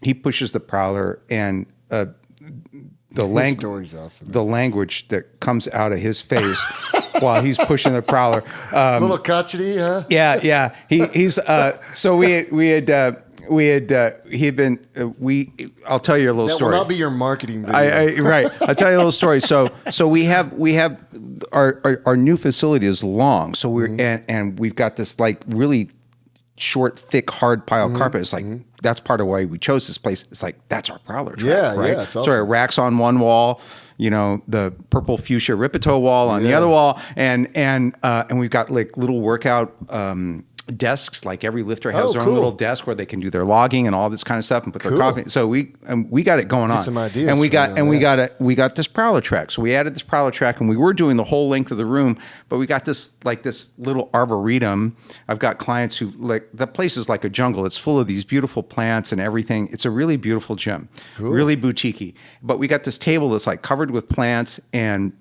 he pushes the prowler, and the language that comes out of his face while he's pushing the prowler. A little crotchety, huh? Yeah. He's so I'll tell you a little story. That will not be your marketing video. Right. I'll tell you a little story. So we have our new facility is long. So and we've got this like really short, thick, hard pile carpet. It's like, that's part of why we chose this place. It's like, that's our prowler track, right? Yeah, it's awesome. So it racks on one wall, the purple fuchsia Ripito wall on the other wall. And we've got like little workout, desks. Like every lifter has their own little desk where they can do their logging and all this kind of stuff and put their coffee. So we got it going on. Some ideas. And we got this prowler track. So we added this prowler track, and we were doing the whole length of the room, but we got this little arboretum. I've got clients who the place is like a jungle. It's full of these beautiful plants and everything. It's a really beautiful gym, really boutiquey. But we got this table that's like covered with plants, and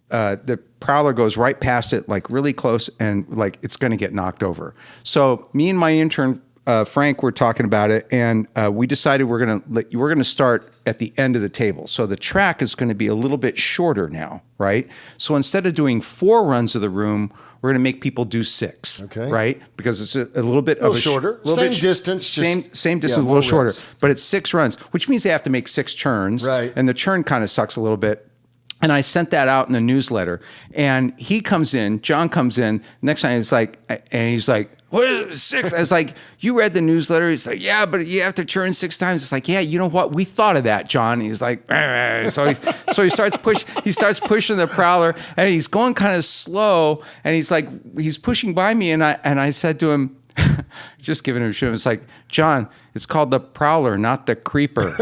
the prowler goes right past it, like really close, and like it's going to get knocked over. So me and my intern Frank were talking about it, and we decided we're going to start at the end of the table. So the track is going to be a little bit shorter now, right? So instead of doing 4 runs of the room, we're going to make people do 6, right? Because it's a little bit of a shorter, same distance, same distance, a little shorter, but it's 6 runs, which means they have to make 6 churns, right? And the churn kind of sucks a little bit. And I sent that out in the newsletter. And he comes in, John comes in. Next time he's like, what is it, 6? I was like, you read the newsletter? He's like, yeah, but you have to churn 6 times. It's like, yeah, you know what? We thought of that, John. He's like, so he starts pushing the prowler, and he's going kind of slow, and he's pushing by me, and I said to him, just giving him a shit, it's like, John, it's called the prowler, not the creeper.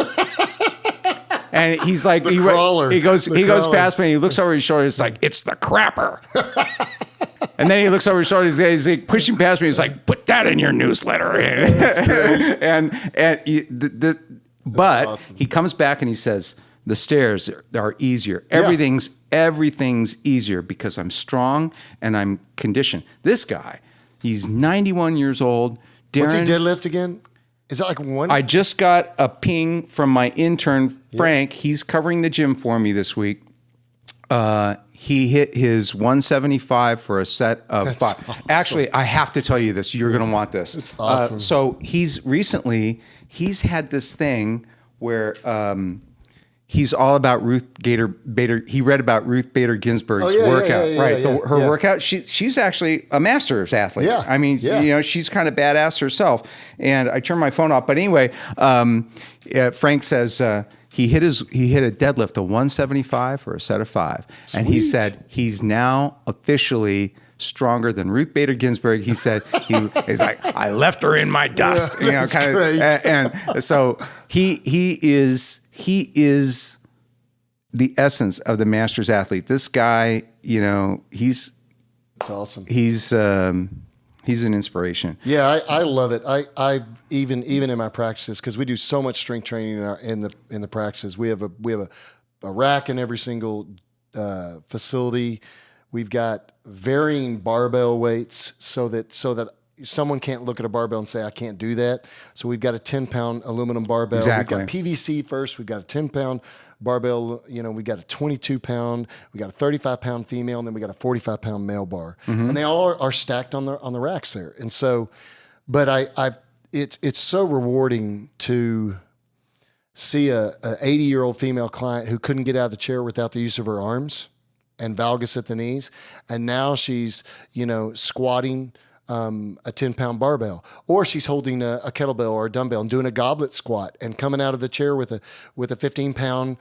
And he's like, he goes past me, and he looks over his shoulder. He's like, it's the crapper. And then he looks over his shoulder. He's like pushing past me. He's like, put that in your newsletter. But awesome. He comes back and he says, the stairs are easier. Everything's easier because I'm strong and I'm conditioned. This guy, he's 91 years old. Darren, what's he deadlift again? Is that like one? I just got a ping from my intern, Frank. Yeah. He's covering the gym for me this week. He hit his 175 for a set of 5. Awesome. Actually, I have to tell you this. You're going to want this. It's awesome. So he's had this thing where he's all about Ruth Bader. He read about Ruth Bader Ginsburg's workout, her workout. She's actually a masters athlete. Yeah. I mean, she's kind of badass herself. And I turned my phone off. But anyway, Frank says he hit a deadlift of 175 for a set of 5. Sweet. And he said he's now officially stronger than Ruth Bader Ginsburg. He said he's like, I left her in my dust. Kind of. And so he is the essence of the masters athlete. This guy, he's awesome. He's an inspiration. Yeah, I love it. I even in my practices, because we do so much strength training in the practices. We have a rack in every single facility. We've got varying barbell weights so that someone can't look at a barbell and say, I can't do that. So we've got a 10-pound aluminum barbell. Exactly. We've got PVC first. We've got a 10-pound barbell. We've got a 22-pound. We got a 35-pound female, and then we got a 45-pound male bar. Mm-hmm. And they all are stacked on the racks there. And so, but it's so rewarding to see a 80-year-old female client who couldn't get out of the chair without the use of her arms and valgus at the knees, and now she's squatting a 10-pound barbell, or she's holding a kettlebell or a dumbbell and doing a goblet squat and coming out of the chair with a 15-pound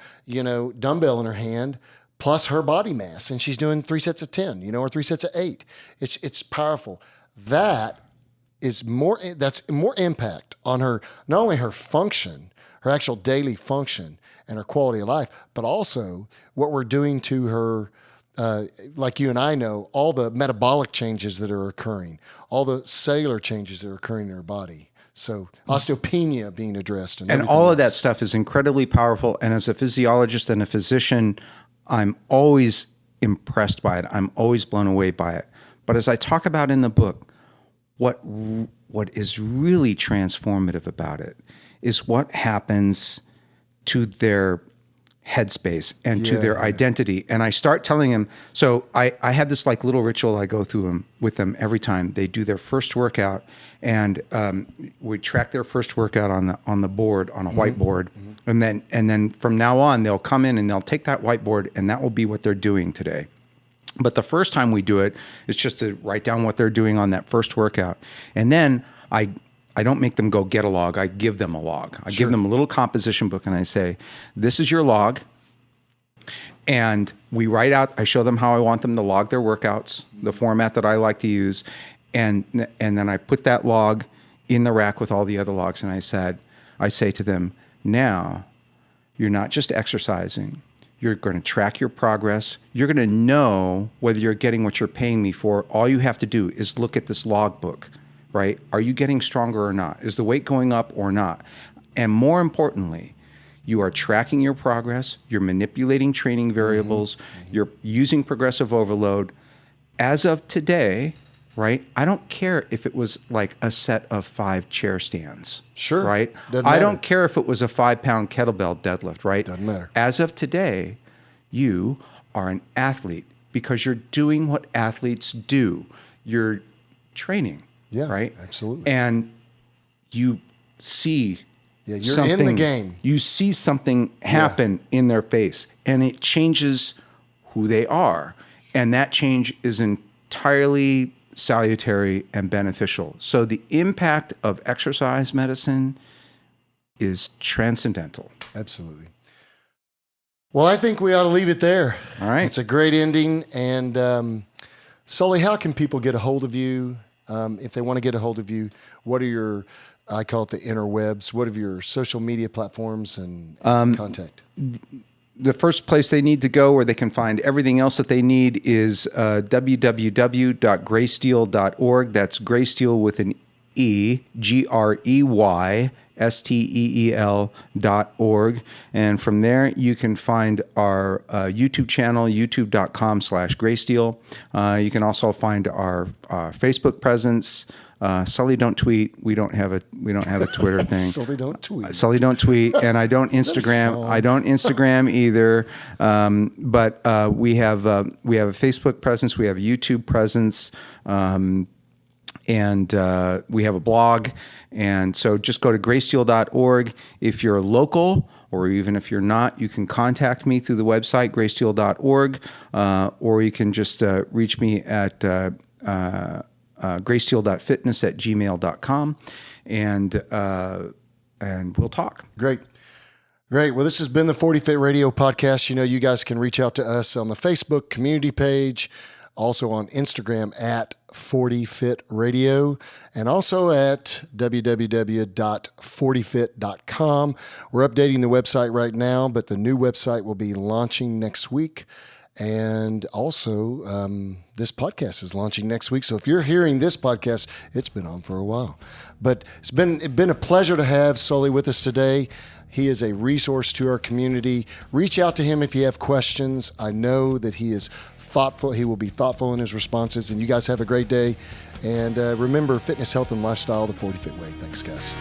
dumbbell in her hand plus her body mass, and she's doing 3 sets of 10 or 3 sets of 8. It's powerful. That's more impact on her, not only her function, her actual daily function and her quality of life, but also what we're doing to her. Like you and I know, all the metabolic changes that are occurring, all the cellular changes that are occurring in her body. So osteopenia being addressed. And all of that stuff is incredibly powerful. And as a physiologist and a physician, I'm always impressed by it. I'm always blown away by it. But as I talk about in the book, what is really transformative about it is what happens to their headspace and to their identity. And I start telling them, so I have this like little ritual I go through with them every time they do their first workout, and we track their first workout on the board, on a whiteboard. Mm-hmm. And then from now on, they'll come in and they'll take that whiteboard, and that will be what they're doing today. But the first time we do it, it's just to write down what they're doing on that first workout. And then I don't make them go get a log. I give them a log. I give them a little composition book, and I say, this is your log. And we write out, I show them how I want them to log their workouts, the format that I like to use. And then I put that log in the rack with all the other logs. And I say to them, now you're not just exercising. You're going to track your progress. You're going to know whether you're getting what you're paying me for. All you have to do is look at this log book. Right? Are you getting stronger or not? Is the weight going up or not? And more importantly, you are tracking your progress. You're manipulating training variables. Mm-hmm. You're using progressive overload. As of today, right? I don't care if it was like a set of 5 chair stands. Sure. Right? I don't care if it was a 5-pound kettlebell deadlift, right? Doesn't matter. As of today, you are an athlete because you're doing what athletes do. You're training. Yeah, right. Absolutely. And you see, you're in the game. You see something happen in their face, and it changes who they are. And that change is entirely salutary and beneficial. So the impact of exercise medicine is transcendental. Absolutely. Well, I think we ought to leave it there. All right. It's a great ending. And Sully, how can people get a hold of you? If they want to get a hold of you, what are your, I call it the interwebs, what are your social media platforms and contact? The first place they need to go where they can find everything else that they need is www.greysteel.org. That's Greysteel with an E, GREYSTEEL.org. And from there, you can find our YouTube channel, youtube.com/Greysteel. You can also find our Facebook presence. Sully don't tweet. We don't have a Twitter thing. Sully don't tweet. Sully don't tweet, and I don't Instagram. I don't Instagram either. But we have a Facebook presence. We have a YouTube presence. And we have a blog. And so just go to greysteel.org. If you're local, or even if you're not, you can contact me through the website, greysteel.org, or you can just reach me at greysteel.fitness@gmail.com, and we'll talk. Great. Well, this has been the 40 Fit Radio podcast. You know, you guys can reach out to us on the Facebook community page, also on Instagram at 40 Fit Radio, and also at www.40fit.com. We're updating the website right now, but the new website will be launching next week. And also, this podcast is launching next week. So if you're hearing this podcast, it's been on for a while. But it's been a pleasure to have Sully with us today. He is a resource to our community. Reach out to him if you have questions. I know that he is thoughtful. He will be thoughtful in his responses. And you guys have a great day. And remember, fitness, health, and lifestyle the 40 Fit way. Thanks, guys.